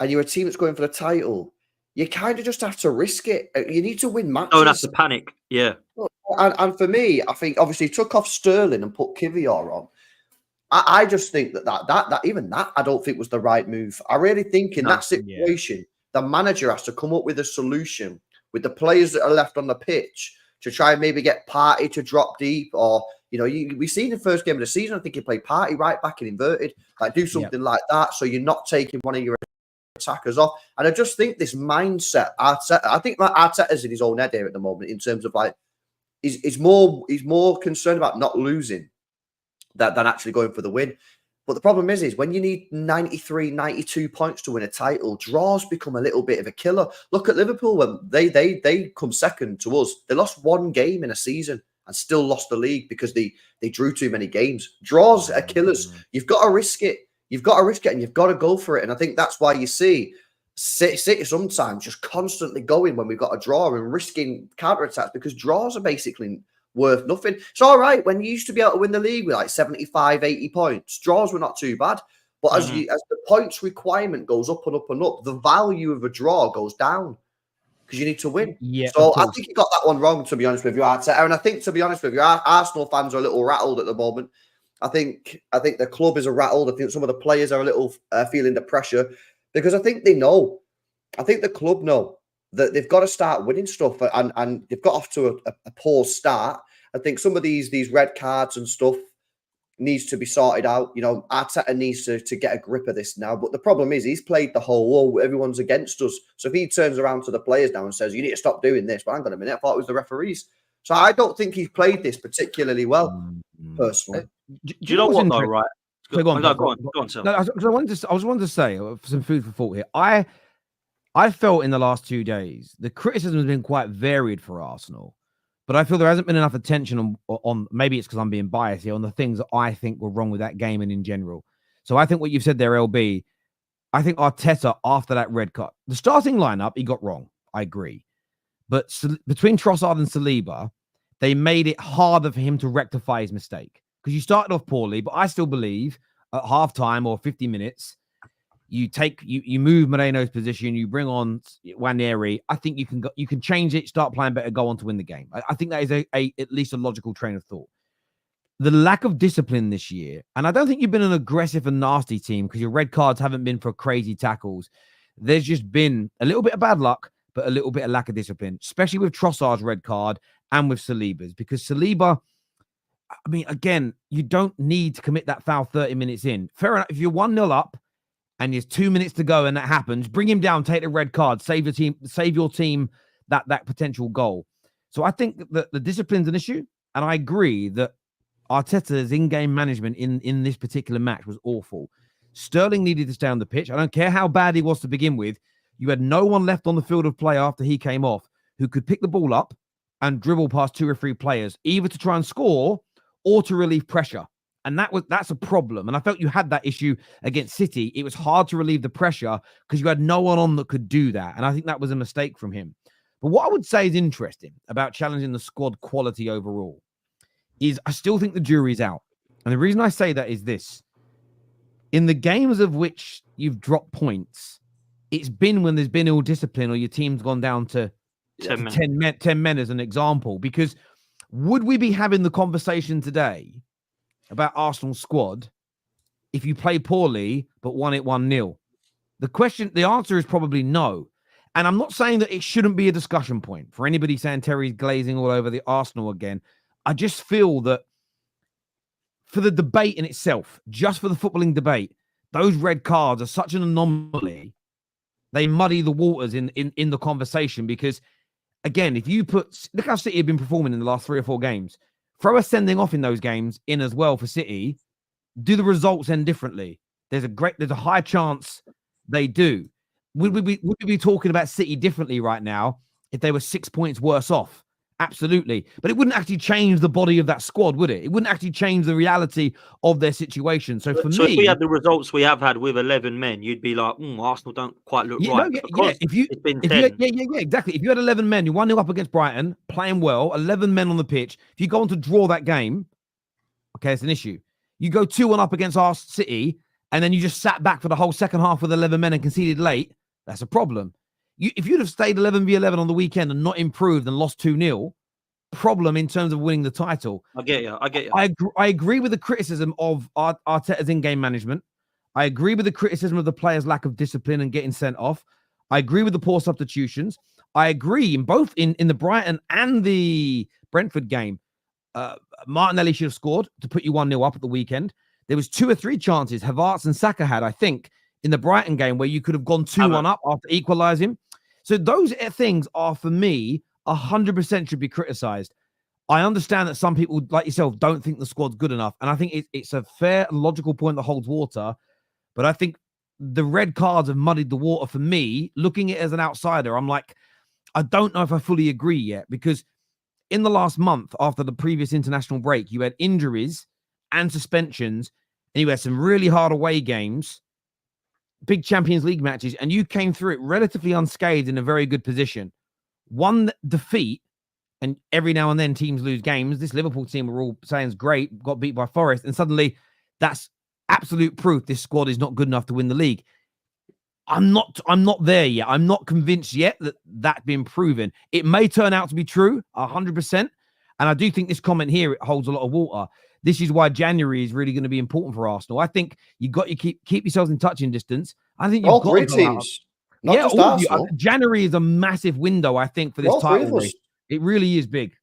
and you're a team that's going for the title, you kind of just have to risk it. You need to win matches. Oh, that's the panic. Yeah. And for me, I think, obviously, took off Sterling and put Kivior on. I just think that even that, I don't think was the right move. I really think in that situation, the manager has to come up with a solution with the players that are left on the pitch to try and maybe get Partey to drop deep or, you know, we've seen the first game of the season, I think he played Partey right back in inverted, like do something like that so you're not taking one of your attackers off. And I just think this mindset, I think Arteta's in his own head here at the moment in terms of like, he's more concerned about not losing than actually going for the win. But the problem is when you need 93, 92 points to win a title, draws become a little bit of a killer. Look at Liverpool when they come second to us. They lost 1 game in a season and still lost the league because they drew too many games. Draws are killers. You've got to risk it. You've got to risk it and you've got to go for it. And I think that's why you see City sometimes just constantly going when we've got a draw and risking counter-attacks, because draws are basically worth nothing. It's all right when you used to be able to win the league with like 75, 80 points. Draws were not too bad. But as the points requirement goes up and up and up, the value of a draw goes down because you need to win. Yeah, so I think you got that one wrong, to be honest with you, Arteta. And I think, to be honest with you, Arsenal fans are a little rattled at the moment. I think the club is rattled. I think some of the players are a little feeling the pressure, because I think they know. I think the club know that they've got to start winning stuff, and they've got off to a poor start. I think some of these red cards and stuff needs to be sorted out. You know, Arteta needs to get a grip of this now. But the problem is he's played the whole war. Everyone's against us. So if he turns around to the players now and says, you need to stop doing this, well, hang on a minute, I thought it was the referees. So I don't think he's played this particularly well, personally. Do you know what, though, right? Go on, Sir. No, I was wanting to say some food for thought here. I felt in the last 2 days the criticism has been quite varied for Arsenal, but I feel there hasn't been enough attention on maybe it's because I'm being biased here, on the things that I think were wrong with that game and in general. So I think what you've said there, LB, I think Arteta, after that red card, the starting lineup he got wrong. I agree, but between Trossard and Saliba, they made it harder for him to rectify his mistake, because you started off poorly. But I still believe at halftime or 50 minutes, you move Moreno's position, you bring on Nwaneri. I think you can change it, start playing better, go on to win the game. I think that is at least a logical train of thought. The lack of discipline this year, and I don't think you've been an aggressive and nasty team because your red cards haven't been for crazy tackles. There's just been a little bit of bad luck, but a little bit of lack of discipline, especially with Trossard's red card and with Saliba's, because Saliba, I mean, again, you don't need to commit that foul 30 minutes in. Fair enough. If you're 1-0 up and there's 2 minutes to go and that happens, bring him down, take the red card, save your team that potential goal. So I think that the discipline's an issue, and I agree that Arteta's in-game management in this particular match was awful. Sterling needed to stay on the pitch. I don't care how bad he was to begin with. You had no one left on the field of play after he came off who could pick the ball up and dribble past 2 or 3 players, either to try and score or to relieve pressure. And that's a problem. And I felt you had that issue against City. It was hard to relieve the pressure because you had no one on that could do that. And I think that was a mistake from him. But what I would say is interesting about challenging the squad quality overall is I still think the jury's out. And the reason I say that is this. In the games of which you've dropped points, it's been when there's been ill discipline or your team's gone down to 10 men as an example. Because would we be having the conversation today about Arsenal's squad if you play poorly but won it 1-0? The answer is probably no. And I'm not saying that it shouldn't be a discussion point for anybody saying Terry's glazing all over the Arsenal again. I just feel that for the debate in itself, just for the footballing debate, those red cards are such an anomaly. They muddy the waters in the conversation because, again, if you look how City have been performing in the last 3 or 4 games. Throw a sending off in those games in as well for City. Do the results end differently? There's a high chance they do. Would we be talking about City differently right now if they were 6 points worse off? Absolutely. But it wouldn't actually change the body of that squad, would it? It wouldn't actually change the reality of their situation. So for me, if we had the results we have had with 11 men, you'd be like, Arsenal don't quite look right. Exactly. If you had 11 men, you're 1-0 up against Brighton, playing well, 11 men on the pitch. If you go on to draw that game, okay, it's an issue. You go 2-1 up against our City, and then you just sat back for the whole second half with 11 men and conceded late, that's a problem. If you'd have stayed 11v11 on the weekend and not improved and lost 2-0, problem in terms of winning the title. I get you. I agree with the criticism of Arteta's in-game management. I agree with the criticism of the players' lack of discipline and getting sent off. I agree with the poor substitutions. I agree in both in the Brighton and the Brentford game. Martinelli should have scored to put you 1-0 up at the weekend. There was 2 or 3 chances Havertz and Saka had, I think, in the Brighton game where you could have gone 2-1 up after equalising. So those things are, for me, 100% should be criticised. I understand that some people, like yourself, don't think the squad's good enough. And I think it's a fair and logical point that holds water. But I think the red cards have muddied the water for me. Looking at it as an outsider, I'm like, I don't know if I fully agree yet. Because in the last month, after the previous international break, you had injuries and suspensions. and you had some really hard away games, big Champions League matches, and you came through it relatively unscathed in a very good position. One defeat, and every now and then teams lose games. This Liverpool team we're all saying is great, got beat by Forest, and suddenly that's absolute proof this squad is not good enough to win the league. I'm not there yet. I'm not convinced yet that that's been proven. It may turn out to be true, 100%. And I do think this comment here, it holds a lot of water. This is why January is really going to be important for Arsenal. I think you got to keep yourselves in touching distance. I think you've all got three to teams, not just all of you. Arsenal. January is a massive window, I think, for this all three title of us. race. It really is big.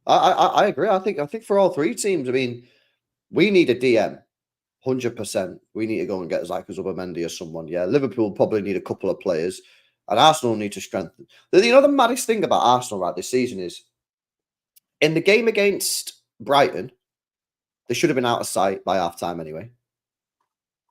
I agree. I think for all three teams, I mean, we need a DM. 100%. We need to go and get like a Zubomendi or someone. Yeah, Liverpool probably need a couple of players, and Arsenal need to strengthen. The maddest thing about Arsenal right this season is in the game against Brighton, they should have been out of sight by half time anyway.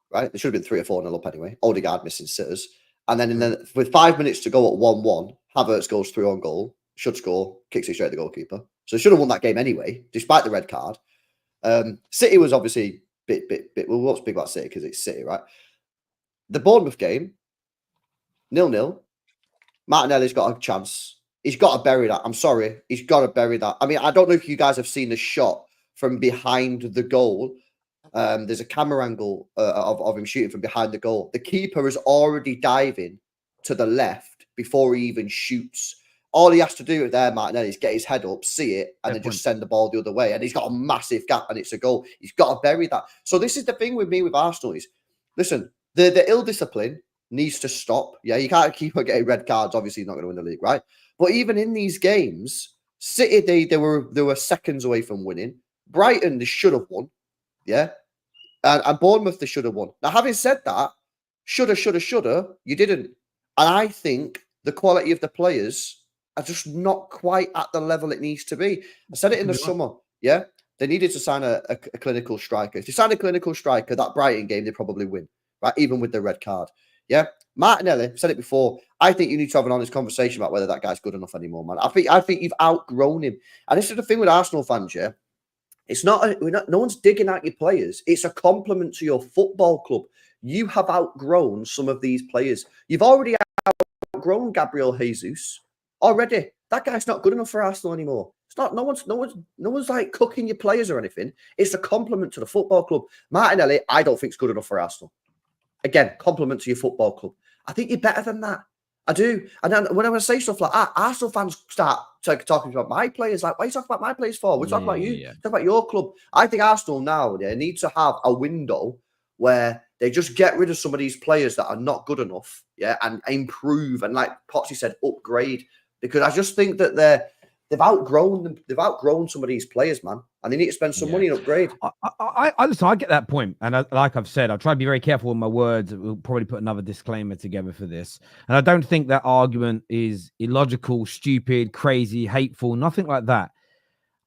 Right? They should have been 3 or 4-0 up anyway. Odegaard missing sitters, and then with 5 minutes to go at 1-1, Havertz goes through on goal, should score, kicks it straight at the goalkeeper. So they should have won that game anyway, despite the red card. City was obviously. Well, what's big about City because it's City, right? The Bournemouth game, 0-0. Martinelli's got a chance. He's got to bury that. I'm sorry. He's got to bury that. I mean, I don't know if you guys have seen the shot from behind the goal. There's a camera angle of him shooting from behind the goal. The keeper is already diving to the left before he even shoots. All he has to do there, Martinelli, is get his head up, see it, and then just send the ball the other way. And he's got a massive gap, and it's a goal. He's got to bury that. So this is the thing with me with Arsenal is, listen, the ill discipline needs to stop. Yeah, you can't keep on getting red cards. Obviously, you're not going to win the league, right? But even in these games, City, they were seconds away from winning. Brighton, they should have won. Yeah, and Bournemouth, they should have won. Now, having said that, shoulda, you didn't. And I think the quality of the players are just not quite at the level it needs to be. I said it in the summer. Yeah, they needed to sign a clinical striker. If they sign a clinical striker, that Brighton game, they probably win, right? Even with the red card. Yeah, Martinelli, said it before. I think you need to have an honest conversation about whether that guy's good enough anymore, man. I think you've outgrown him. And this is the thing with Arsenal fans, yeah. It's no one's digging out your players. It's a compliment to your football club. You have outgrown some of these players. You've already outgrown Gabriel Jesus. Already, that guy's not good enough for Arsenal anymore. It's not. No one's like cooking your players or anything. It's a compliment to the football club. Martinelli, I don't think is good enough for Arsenal. Again, compliment to your football club. I think you're better than that. I do. And then when I say stuff like that, Arsenal fans start talking about my players. Like, why are you talking about my players for? We're talking about you. Talk about your club. I think Arsenal now need to have a window where they just get rid of some of these players that are not good enough, yeah, and improve and, like Potsy said, upgrade. Because I just think that they've outgrown them. They've outgrown some of these players, man, and they need to spend some money and upgrade. I get that point, and like I've said, I'll try to be very careful with my words. We'll probably put another disclaimer together for this, and I don't think that argument is illogical, stupid, crazy, hateful, nothing like that.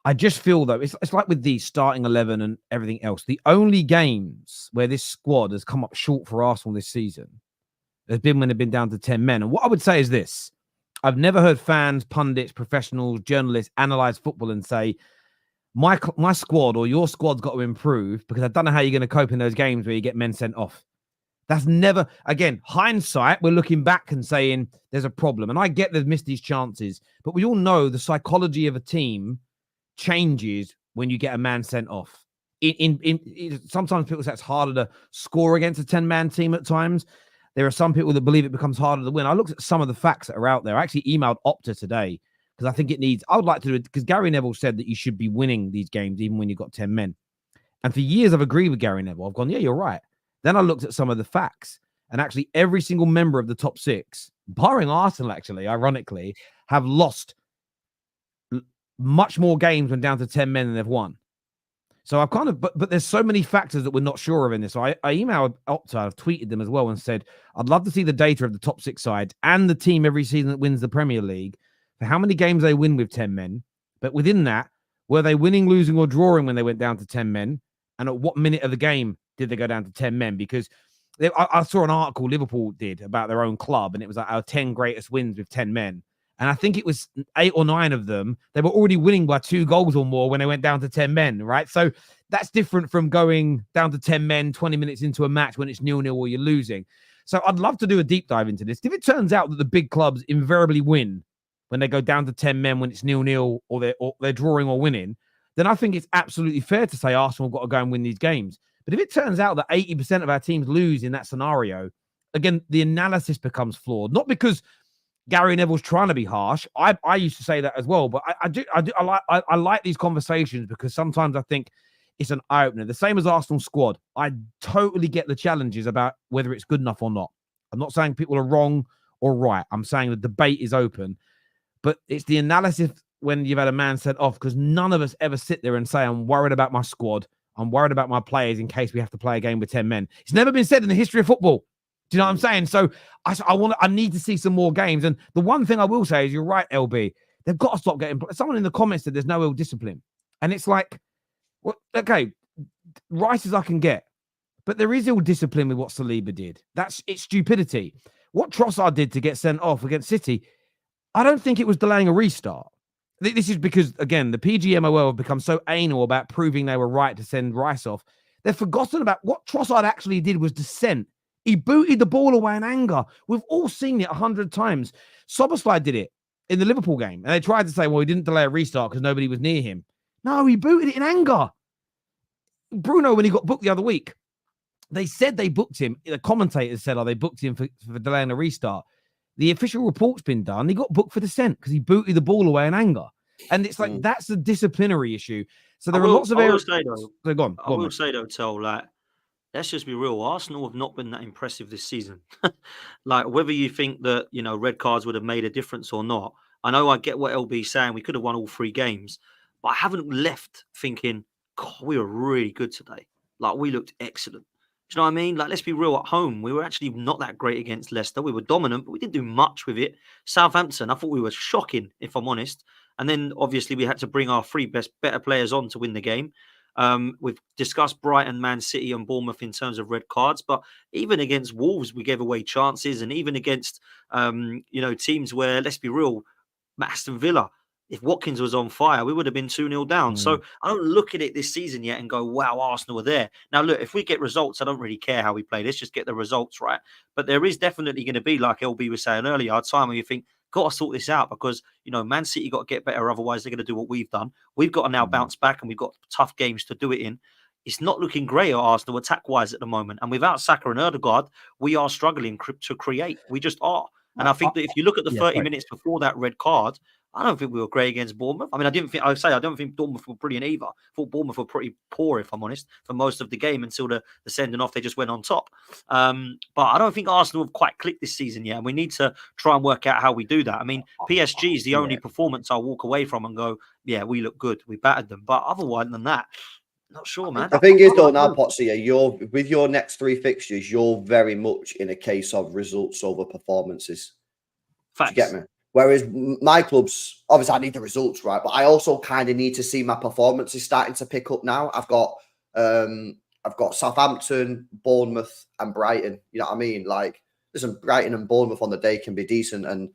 I just feel though it's like with the starting 11 and everything else. The only games where this squad has come up short for Arsenal this season has been when they've been down to 10 men. And what I would say is this. I've never heard fans, pundits, professionals, journalists analyze football and say, my squad or your squad's got to improve because I don't know how you're going to cope in those games where you get men sent off. That's never, again, hindsight, we're looking back and saying there's a problem. And I get they've missed these chances, but we all know the psychology of a team changes when you get a man sent off. Sometimes people say it's harder to score against a 10-man team at times. There are some people that believe it becomes harder to win. I looked at some of the facts that are out there. I actually emailed Opta today because I think I would like to do it because Gary Neville said that you should be winning these games even when you've got 10 men. And for years, I've agreed with Gary Neville. I've gone, yeah, you're right. Then I looked at some of the facts and actually every single member of the top 6, barring Arsenal, actually, ironically, have lost much more games when down to 10 men than they've won. So I've kind of, but there's so many factors that we're not sure of in this. So I emailed Opta, I've tweeted them as well and said, I'd love to see the data of the top 6 sides and the team every season that wins the Premier League for how many games they win with 10 men. But within that, were they winning, losing or drawing when they went down to 10 men? And at what minute of the game did they go down to 10 men? Because I saw an article Liverpool did about their own club and it was like our 10 greatest wins with 10 men. And I think it was 8 or 9 of them. They were already winning by 2 goals or more when they went down to 10 men, right? So that's different from going down to 10 men 20 minutes into a match when it's 0-0 or you're losing. So I'd love to do a deep dive into this. If it turns out that the big clubs invariably win when they go down to 10 men when it's 0-0 or they're drawing or winning, then I think it's absolutely fair to say Arsenal have got to go and win these games. But if it turns out that 80% of our teams lose in that scenario, again, the analysis becomes flawed. Not because Gary Neville's trying to be harsh. I used to say that as well, but I like these conversations because sometimes I think it's an eye-opener. The same as Arsenal squad. I totally get the challenges about whether it's good enough or not. I'm not saying people are wrong or right. I'm saying the debate is open, but it's the analysis when you've had a man sent off, because none of us ever sit there and say, I'm worried about my squad. I'm worried about my players in case we have to play a game with 10 men. It's never been said in the history of football. Do you know what I'm saying? So I need to see some more games. And the one thing I will say is, you're right, LB. They've got to stop getting. Someone in the comments said there's no ill discipline, and it's like, well, okay, right as I can get, but there is ill discipline with what Saliba did. It's stupidity. What Trossard did to get sent off against City, I don't think it was delaying a restart. This is because, again, the PGMOL have become so anal about proving they were right to send Rice off. They've forgotten about what Trossard actually did was dissent. He booted the ball away in anger. We've all seen it 100 times. Soboslai did it in the Liverpool game. And they tried to say, well, he didn't delay a restart because nobody was near him. No, he booted it in anger. Bruno, when he got booked the other week, they said they booked him. The commentators said, they booked him for delaying a restart. The official report's been done. He got booked for dissent because he booted the ball away in anger. And it's like, that's a disciplinary issue. So there are lots of areas. I will say though, Tell, like, let's just be real. Arsenal have not been that impressive this season. Like, whether you think that, red cards would have made a difference or not, I know I get what LB's saying. We could have won all 3 games, but I haven't left thinking, God, we were really good today. Like, we looked excellent. Do you know what I mean? Like, let's be real, at home, we were actually not that great against Leicester. We were dominant, but we didn't do much with it. Southampton, I thought we were shocking, if I'm honest. And then, obviously, we had to bring our 3 better players on to win the game. We've discussed Brighton, Man City and Bournemouth in terms of red cards, but even against Wolves, we gave away chances. And even against, teams where, let's be real, Aston Villa, if Watkins was on fire, we would have been 2-0 down. So I don't look at it this season yet and go, wow, Arsenal are there. Now, look, if we get results, I don't really care how we play. Let's just get the results right. But there is definitely going to be, like LB was saying earlier, a time where you think, got to sort this out because, Man City got to get better. Otherwise, they're going to do what we've done. We've got to now bounce back and we've got tough games to do it in. It's not looking great at Arsenal attack-wise at the moment. And without Saka and Ødegaard, we are struggling to create. We just are. And I think that if you look at the 30 minutes before that red card, I don't think we were great against Bournemouth. I mean, I don't think Bournemouth were brilliant either. I thought Bournemouth were pretty poor, if I'm honest, for most of the game until the sending off. They just went on top. But I don't think Arsenal have quite clicked this season yet. And we need to try and work out how we do that. I mean, PSG is the only performance I'll walk away from and go, yeah, we look good. We battered them. But otherwise than that, not sure, man. The thing is, though, now, Potsy, with your next 3 fixtures, you're very much in a case of results over performances. Facts. Do you get me? Whereas my clubs, obviously I need the results, right? But I also kind of need to see my performances starting to pick up now. I've got Southampton, Bournemouth and Brighton. You know what I mean? Like, listen, Brighton and Bournemouth on the day can be decent and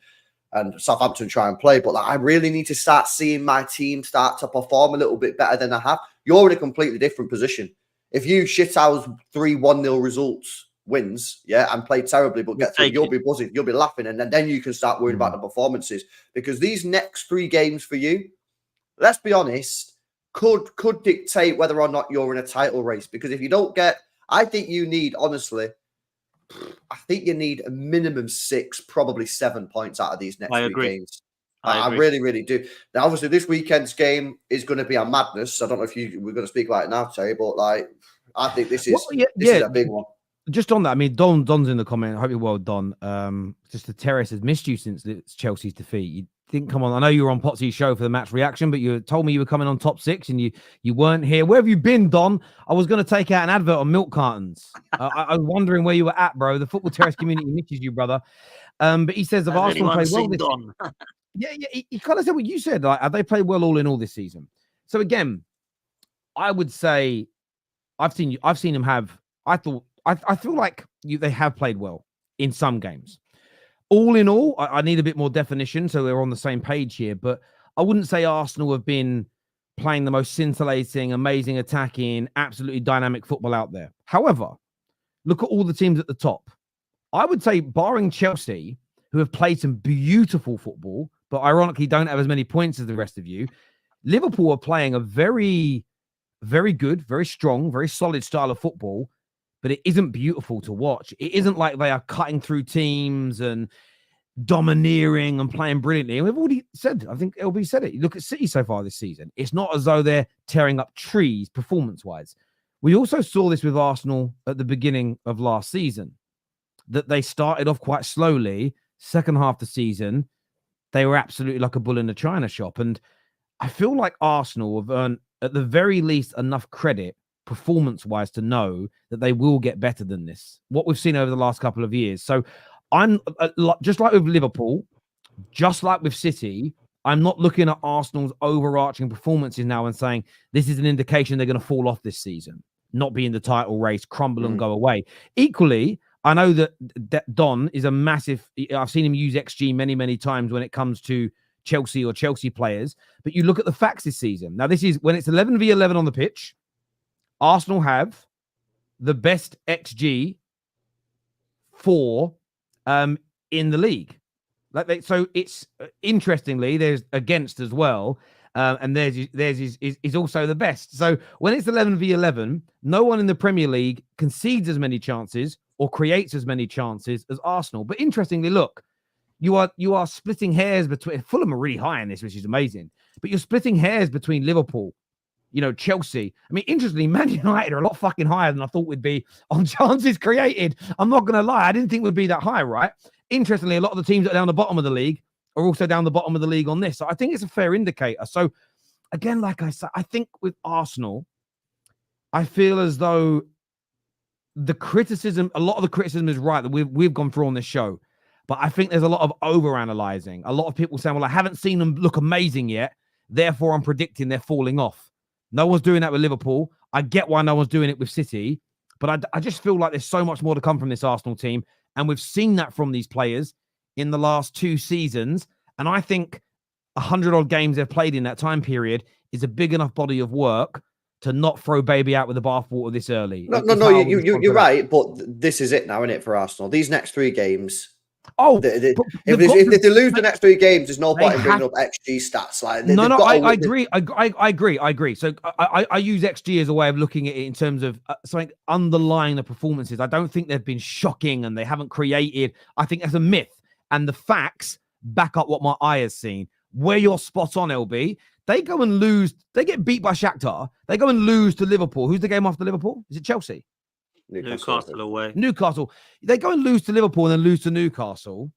Southampton try and play. But like, I really need to start seeing my team start to perform a little bit better than I have. You're in a completely different position. If you shit out 3 1-0 results, wins, and play terribly, but get through, you'll be buzzing, you'll be laughing, and then you can start worrying about the performances, because these next 3 games for you, let's be honest, could dictate whether or not you're in a title race. Because if you don't get, I think you need a minimum 6, probably 7 points out of these next 3 games. I really, really do. Now, obviously, this weekend's game is going to be a madness. I don't know if we're going to speak about it now, Terry, but like, I think this is a big one. Just on that, I mean, Don's in the comment. I hope you're well, Don. Just the Terrace has missed you since Chelsea's defeat. You didn't come on. I know you were on Potsy's show for the match reaction, but you told me you were coming on top 6 and you weren't here. Where have you been, Don? I was going to take out an advert on milk cartons. I was wondering where you were at, bro. The Football Terrace community misses you, brother. But he says, if Arsenal play well this season. He kind of said what you said. Like, have they played well all in all this season? So again, I would say I've seen them have. I feel like they have played well in some games. all in all, I need a bit more definition so we're on the same page here. But I wouldn't say Arsenal have been playing the most scintillating, amazing attacking, absolutely dynamic football out there. However, look at all the teams at the top. I would say, barring Chelsea, who have played some beautiful football, but ironically don't have as many points as the rest of you, Liverpool are playing a very, very good, very strong, very solid style of football, but it isn't beautiful to watch. It isn't like they are cutting through teams and domineering and playing brilliantly. And we've already said, I think LB said it. You look at City so far this season. It's not as though they're tearing up trees performance-wise. We also saw this with Arsenal at the beginning of last season, that they started off quite slowly. Second half of the season, they were absolutely like a bull in a china shop. And I feel like Arsenal have earned, at the very least, enough credit performance-wise to know that they will get better than this, what we've seen over the last couple of years. So I'm just like with Liverpool, just like with City, I'm not looking at Arsenal's overarching performances now and saying this is an indication they're going to fall off this season, not be in the title race, crumble and go away. Equally, I know that Don is a massive, I've seen him use XG many, many times when it comes to Chelsea or Chelsea players, but you look at the facts this season. Now, this is when it's 11v11 on the pitch, Arsenal have the best XG for in the league. So it's interestingly, there's against as well, and theirs is also the best. So when it's 11v11, no one in the Premier League concedes as many chances or creates as many chances as Arsenal. But interestingly, look, you are splitting hairs between Fulham are really high in this, which is amazing. But you're splitting hairs between Liverpool, Chelsea. I mean, interestingly, Man United are a lot fucking higher than I thought we'd be on chances created. I'm not going to lie. I didn't think we'd be that high, right? Interestingly, a lot of the teams that are down the bottom of the league are also down the bottom of the league on this. So I think it's a fair indicator. So again, like I said, I think with Arsenal, I feel as though a lot of the criticism is right that we've gone through on this show. But I think there's a lot of overanalyzing. A lot of people saying, well, I haven't seen them look amazing yet. Therefore, I'm predicting they're falling off. No one's doing that with Liverpool. I get why no one's doing it with City. But I just feel like there's so much more to come from this Arsenal team. And we've seen that from these players in the last 2 seasons. And I think 100-odd games they've played in that time period is a big enough body of work to not throw baby out with the bathwater this early. No, you're right. But this is it now, isn't it, for Arsenal? These next 3 games... Oh, if they lose the next 3 games, there's no point in bringing up XG stats. I agree. So I use XG as a way of looking at it in terms of something underlying the performances. I don't think they've been shocking and they haven't created. I think that's a myth, and the facts back up what my eye has seen. Where you're spot on, LB. They go and lose. They get beat by Shakhtar. They go and lose to Liverpool. Who's the game after Liverpool? Is it Chelsea? Newcastle away. Newcastle. They go and lose to Liverpool and then lose to Newcastle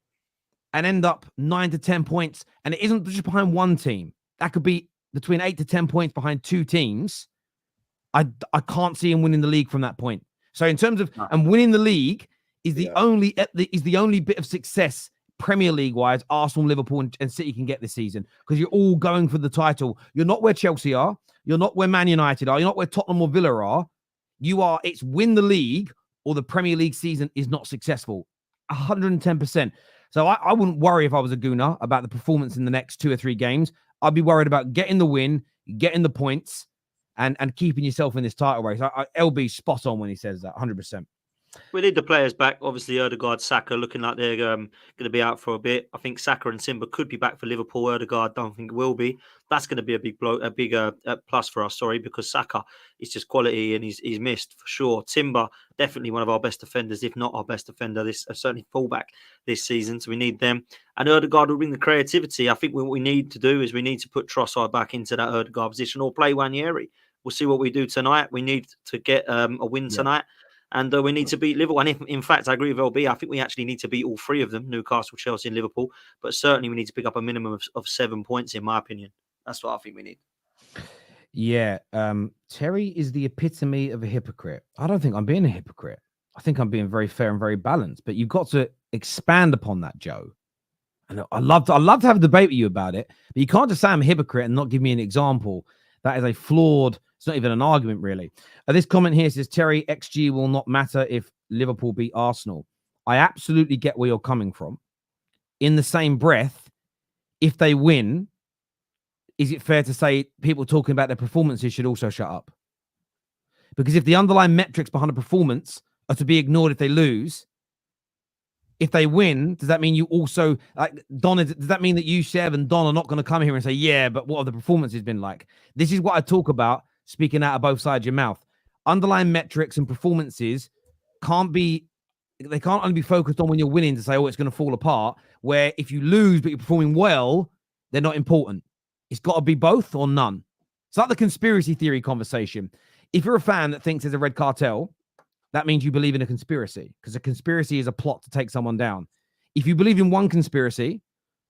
and end up 9 to 10 points. And it isn't just behind one team. That could be between 8 to 10 points behind 2 teams. I can't see him winning the league from that point. So in terms of and winning the league is the only bit of success Premier League wise Arsenal, Liverpool, and City can get this season, because you're all going for the title. You're not where Chelsea are. You're not where Man United are. You're not where Tottenham or Villa are. It's win the league or the Premier League season is not successful. 110%. So I wouldn't worry if I was a Gooner about the performance in the next 2 or 3 games. I'd be worried about getting the win, getting the points, and keeping yourself in this title race. LB's spot on when he says that, 100%. We need the players back. Obviously, Ødegaard, Saka looking like they're going to be out for a bit. I think Saka and Simba could be back for Liverpool. Ødegaard, don't think will be. That's going to be a big plus for us. Because Saka is just quality and he's missed for sure. Timber, definitely one of our best defenders, if not our best defender. Certainly fullback this season. So we need them. And Ødegaard will bring the creativity. I think what we need to do is we need to put Trossard back into that Ødegaard position or play Wanyeri. We'll see what we do tonight. We need to get a win tonight. And we need to beat Liverpool. And in fact, I agree with LB. I think we actually need to beat all 3 of them, Newcastle, Chelsea and Liverpool. But certainly we need to pick up a minimum of 7 points, in my opinion. That's what I think we need. Yeah. Terry is the epitome of a hypocrite. I don't think I'm being a hypocrite. I think I'm being very fair and very balanced. But you've got to expand upon that, Joe. And I'd love to have a debate with you about it. But you can't just say I'm a hypocrite and not give me an example. That is a flawed... It's not even an argument, really. This comment here says, Terry, XG will not matter if Liverpool beat Arsenal. I absolutely get where you're coming from. in the same breath, if they win, is it fair to say people talking about their performances should also shut up? Because if the underlying metrics behind a performance are to be ignored if they lose, if they win, does that mean you also, like Don, does that mean that you, Shev, and Don are not going to come here and say, yeah, but what have the performances been like? This is what I talk about, speaking out of both sides of your mouth. Underlying metrics and performances can't only be focused on when you're winning to say, oh, it's going to fall apart, where if you lose but you're performing well, they're not important. It's got to be both or none. It's like the conspiracy theory conversation. If you're a fan that thinks there's a red cartel, that means you believe in a conspiracy, because a conspiracy is a plot to take someone down. If you believe in one conspiracy,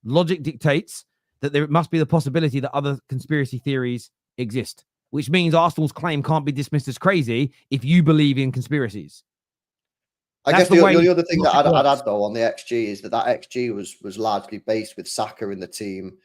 logic dictates that there must be the possibility that other conspiracy theories exist, which means Arsenal's claim can't be dismissed as crazy if you believe in conspiracies. I guess the other thing that I'd add, though, on the XG is that XG was largely based with Saka in the team.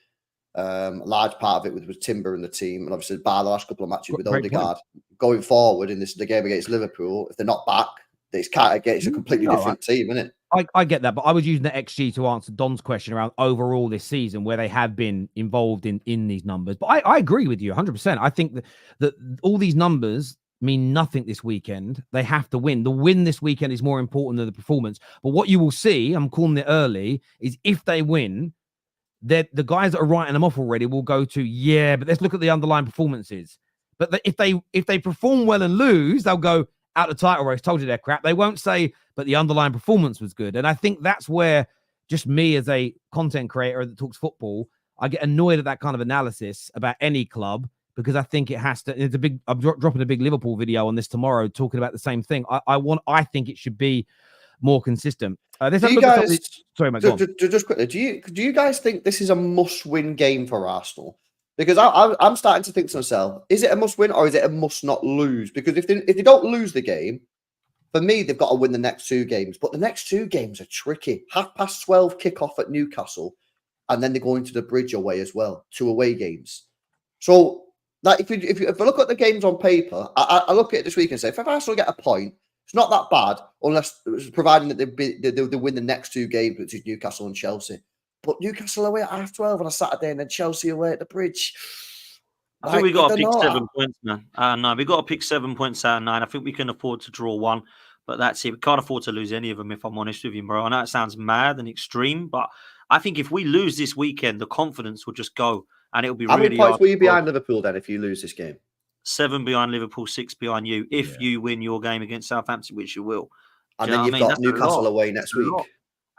A large part of it was Timber in the team, and obviously by the last couple of matches with Odegaard. Going forward in the game against Liverpool, if they're not back, it's a completely different team, isn't it? I get that, but I was using the XG to answer Don's question around overall this season, where they have been involved in these numbers. But I agree with you 100%. I think that all these numbers mean nothing this weekend. They have to win. The win this weekend is more important than the performance. But what you will see, I'm calling it early, is if they win, the guys that are writing them off already will go to, yeah, but let's look at the underlying performances. But if they perform well and lose, they'll go out the title race. Told you they're crap. They won't say, but the underlying performance was good. And I think that's where just me as a content creator that talks football, I get annoyed at that kind of analysis about any club, because I think it has to. I'm dropping a big Liverpool video on this tomorrow, talking about the same thing. I think it should be more consistent. Just quickly, do you guys think this is a must-win game for Arsenal? Because I'm starting to think to myself, is it a must-win or is it a must-not-lose? Because if they don't lose the game, for me, they've got to win the next two games. But the next two games are tricky. 12:30 kickoff at Newcastle, and then they're going to the Bridge away as well, 2 away games. So, like, if I look at the games on paper, I look at it this week and say, if Arsenal get a point, it's not that bad, unless providing that they win the next two games, which is Newcastle and Chelsea. But Newcastle away at 12:30 on a Saturday, and then Chelsea away at the Bridge. I think we got to pick 7 points, man. No, we got to pick 7 points out of 9. I think we can afford to draw one, but that's it. We can't afford to lose any of them, if I'm honest with you, bro. I know it sounds mad and extreme, but I think if we lose this weekend, the confidence will just go, and it'll be How really. How many points were you behind Liverpool then if you lose this game? 7 behind Liverpool, 6 behind you. If you win your game against Southampton, which you will. And then you've got Newcastle away next week.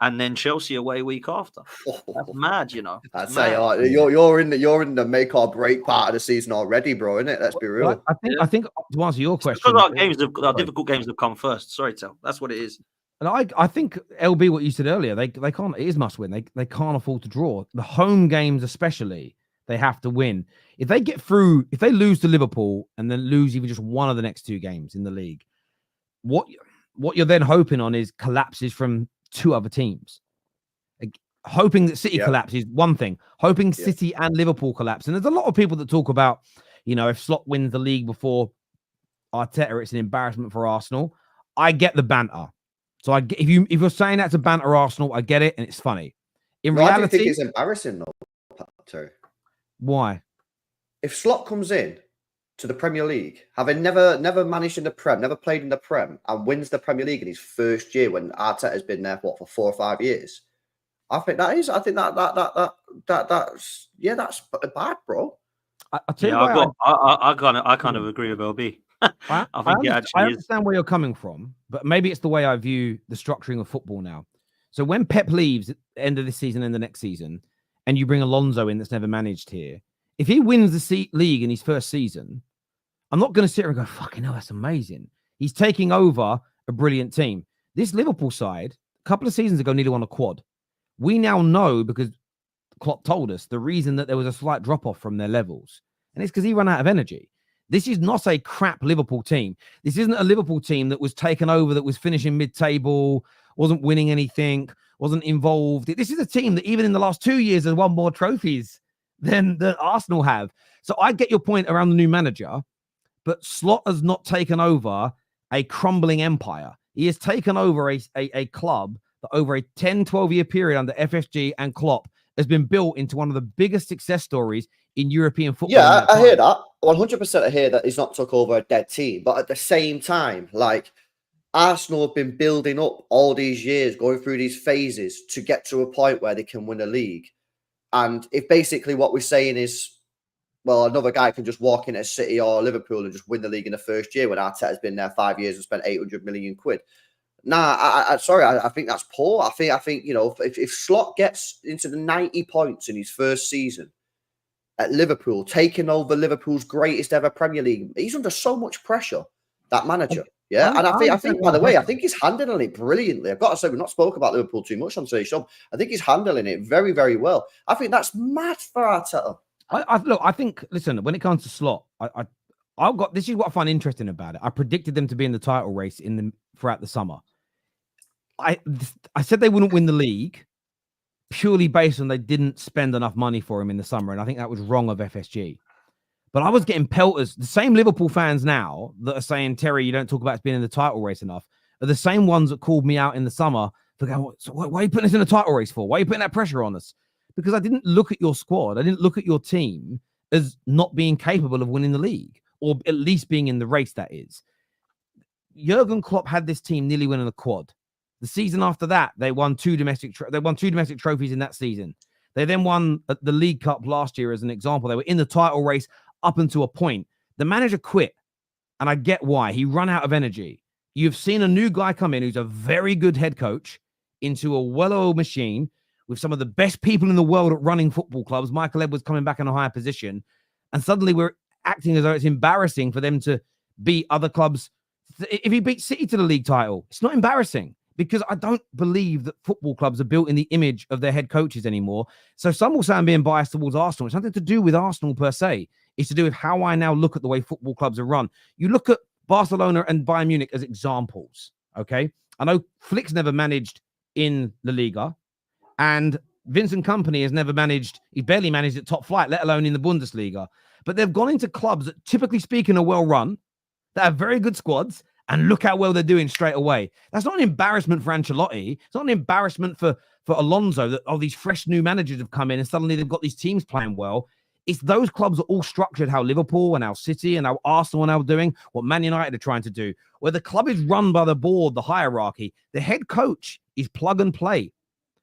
And then Chelsea away week after. That's mad, you know. I'd say you're in the make or break part of the season already, bro, isn't it? Let's be real. I think to answer your question, because our difficult games have come first. Sorry, Tel. That's what it is. And I think LB, what you said earlier, they can't. It is must win. They can't afford to draw. The home games, especially, they have to win. If they get through, if they lose to Liverpool and then lose even just one of the next two games in the league, what you're then hoping on is collapses from 2 other teams. Like, hoping that City collapses, one thing. Hoping City and Liverpool collapse. And there's a lot of people that talk about, if Slot wins the league before Arteta, it's an embarrassment for Arsenal. I get the banter. So if you're saying that's a banter Arsenal, I get it, and it's funny. In reality, I think it's embarrassing though, Terry. Why? If Slot comes in to the Premier League, having never managed in the Prem, never played in the Prem, and wins the Premier League in his first year when Arteta has been there for 4 or 5 years, I think that's bad, bro. I kind of agree with LB. I understand where you're coming from, but maybe it's the way I view the structuring of football now. So when Pep leaves at the end of this season and the next season, and you bring Alonso in that's never managed here, if he wins the league in his first season, I'm not going to sit here and go, fucking hell, that's amazing. He's taking over a brilliant team. This Liverpool side, a couple of seasons ago, nearly won a quad. We now know, because Klopp told us, the reason that there was a slight drop-off from their levels. And it's because he ran out of energy. This is not a crap Liverpool team. This isn't a Liverpool team that was taken over, that was finishing mid-table, wasn't winning anything, wasn't involved. This is a team that even in the last 2 years has won more trophies than Arsenal have. So I get your point around the new manager, but Slot has not taken over a crumbling empire. He has taken over a club that over a 10, 12-year period under FSG and Klopp has been built into one of the biggest success stories in European football. Yeah, I hear that. 100% I hear that he's not took over a dead team. But at the same time, like, Arsenal have been building up all these years, going through these phases to get to a point where they can win a league. And if basically what we're saying is, well, another guy can just walk in at City or Liverpool and just win the league in the first year when Arteta's been there 5 years and spent 800 million quid. Nah, I think that's poor. I think you know, if Slot gets into the 90 points in his first season at Liverpool, taking over Liverpool's greatest ever Premier League, he's under so much pressure, that manager. Yeah, and I think, by the way, I think he's handling it brilliantly. I've got to say, we've not spoken about Liverpool too much on today's show. I think he's handling it very, very well. I think that's mad for Arteta. I think, listen, when it comes to Slot, I've got, this is what I find interesting about it. I predicted them to be in the title race throughout the summer. I said they wouldn't win the league purely based on they didn't spend enough money for him in the summer, and I think that was wrong of FSG. But I was getting pelters. The same Liverpool fans now that are saying, Terry, you don't talk about being in the title race enough, are the same ones that called me out in the summer for going, so why are you putting us in the title race for? Why are you putting that pressure on us? Because I didn't look at your squad. I didn't look at your team as not being capable of winning the league, or at least being in the race, that is. Jurgen Klopp had this team nearly winning a quad. The season after that, they won two domestic trophies in that season. They then won the League Cup last year as an example. They were in the title race up until a point. The manager quit, and I get why. He ran out of energy. You've seen a new guy come in who's a very good head coach into a well-oiled machine with some of the best people in the world at running football clubs. Michael Edwards coming back in a higher position, and suddenly we're acting as though it's embarrassing for them to beat other clubs. If he beats City to the league title, it's not embarrassing, because I don't believe that football clubs are built in the image of their head coaches anymore. So some will say I'm being biased towards Arsenal. It's nothing to do with Arsenal per se. It's to do with how I now look at the way football clubs are run. You look at Barcelona and Bayern Munich as examples, okay? I know Flick's never managed in La Liga, and Vincent Kompany has never managed, he barely managed at top flight, let alone in the Bundesliga. But they've gone into clubs that, typically speaking, are well run, that have very good squads, and look how well they're doing straight away. That's not an embarrassment for Ancelotti. It's not an embarrassment for Alonso that, these fresh new managers have come in and suddenly they've got these teams playing well. It's those clubs are all structured how Liverpool and how City and how Arsenal are now doing, what Man United are trying to do, where the club is run by the board, the hierarchy. The head coach is plug and play.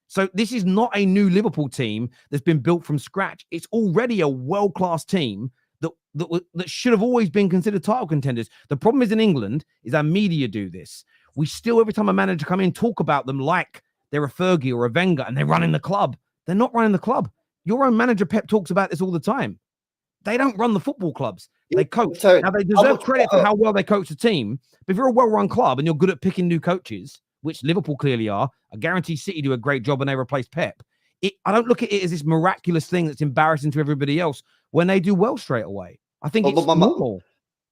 So this is not a new Liverpool team that's been built from scratch. It's already a world-class team that should have always been considered title contenders. The problem is in England is our media do this. We still, every time a manager come in, talk about them like they're a Fergie or a Wenger and they're running the club. They're not running the club. Your own manager, Pep, talks about this all the time. They don't run the football clubs. They coach. Now, they deserve credit for how well they coach the team. But if you're a well-run club and you're good at picking new coaches, which Liverpool clearly are, I guarantee City do a great job when they replace Pep. I don't look at it as this miraculous thing that's embarrassing to everybody else when they do well straight away. I think it's normal.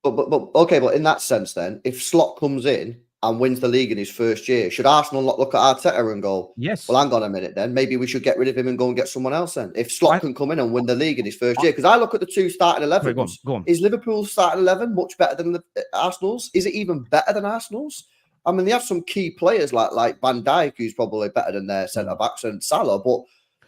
But in that sense, then, if Slot comes in and wins the league in his first year, should Arsenal not look at Arteta and go, yes, well, hang on a minute, then maybe we should get rid of him and go and get someone else then? If Slot can come in and win the league in his first year, because I look at the two starting 11s. Go on. Is Liverpool's starting 11 much better than the Arsenal's? Is it even better than Arsenal's? I mean, they have some key players like Van Dijk, who's probably better than their centre backs, and Salah. But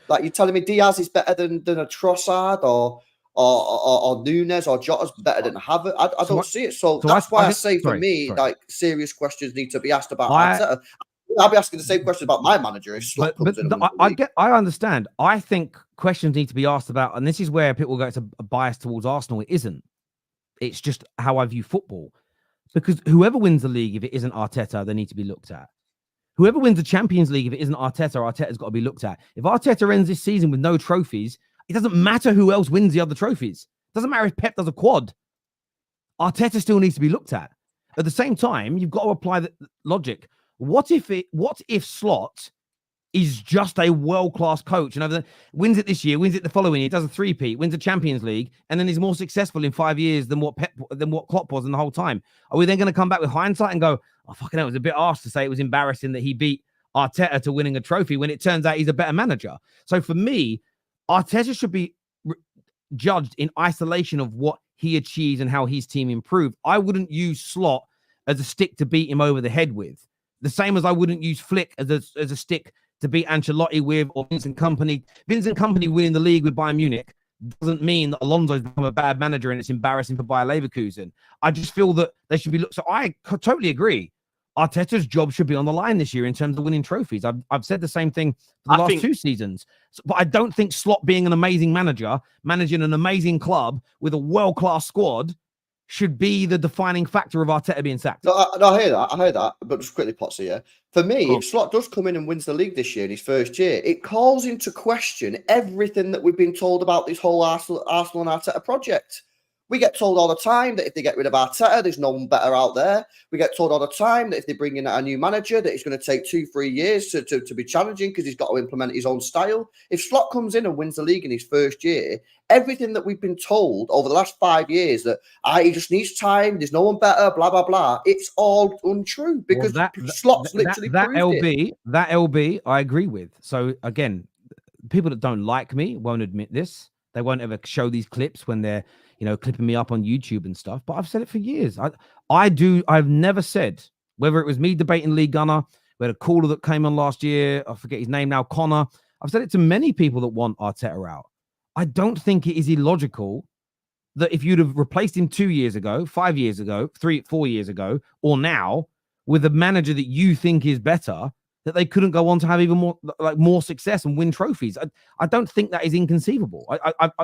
like, you're telling me Diaz is better than a Trossard or Nunes or Jota's better than Havertz? I don't see it. So that's why I say, for me, like, serious questions need to be asked about Arteta. I'll be asking the same question about my manager if Slot comes in. I understand. I think questions need to be asked about, and this is where people go to a bias towards Arsenal. It isn't. It's just how I view football. Because whoever wins the league, if it isn't Arteta, they need to be looked at. Whoever wins the Champions League, if it isn't Arteta, Arteta's got to be looked at. If Arteta ends this season with no trophies, it doesn't matter who else wins the other trophies. It doesn't matter if Pep does a quad. Arteta still needs to be looked at. At the same time, you've got to apply the logic. What if Slot is just a world-class coach and wins it this year, wins it the following year, does a three-peat, wins the Champions League, and then is more successful in 5 years than what Klopp was in the whole time? Are we then going to come back with hindsight and go, oh, fucking hell, it was a bit arse to say it was embarrassing that he beat Arteta to winning a trophy when it turns out he's a better manager? So for me, Arteta should be judged in isolation of what he achieves and how his team improved. I wouldn't use Slot as a stick to beat him over the head with. The same as I wouldn't use Flick as a stick to beat Ancelotti with, or Vincent Kompany. Vincent Kompany winning the league with Bayern Munich doesn't mean that Alonso's become a bad manager and it's embarrassing for Bayer Leverkusen. I just feel that they should be looked. So I totally agree. Arteta's job should be on the line this year in terms of winning trophies. I've said the same thing for the last 2 seasons. But I don't think Slot being an amazing manager, managing an amazing club with a world-class squad, should be the defining factor of Arteta being sacked. No, I hear that. But just quickly, Potsy, yeah. For me, if Slot does come in and wins the league this year in his first year, it calls into question everything that we've been told about this whole Arsenal and Arteta project. We get told all the time that if they get rid of Arteta, there's no one better out there. We get told all the time that if they bring in a new manager, that it's going to take 2-3 years to be challenging because he's got to implement his own style. If Slot comes in and wins the league in his first year, everything that we've been told over the last 5 years that he just needs time, there's no one better, blah, blah, blah, it's all untrue because Slot's literally proved it. That LB, I agree with. So again, people that don't like me won't admit this. They won't ever show these clips when they're, clipping me up on YouTube and stuff. But I've said it for years. I've never said, whether it was me debating Lee Gunner, we had a caller that came on last year, I forget his name now, Connor. I've said it to many people that want Arteta out. I don't think it is illogical that if you'd have replaced him 2 years ago, 5 years ago, 4 years ago, or now with a manager that you think is better, that they couldn't go on to have even more success and win trophies. I don't think that is inconceivable.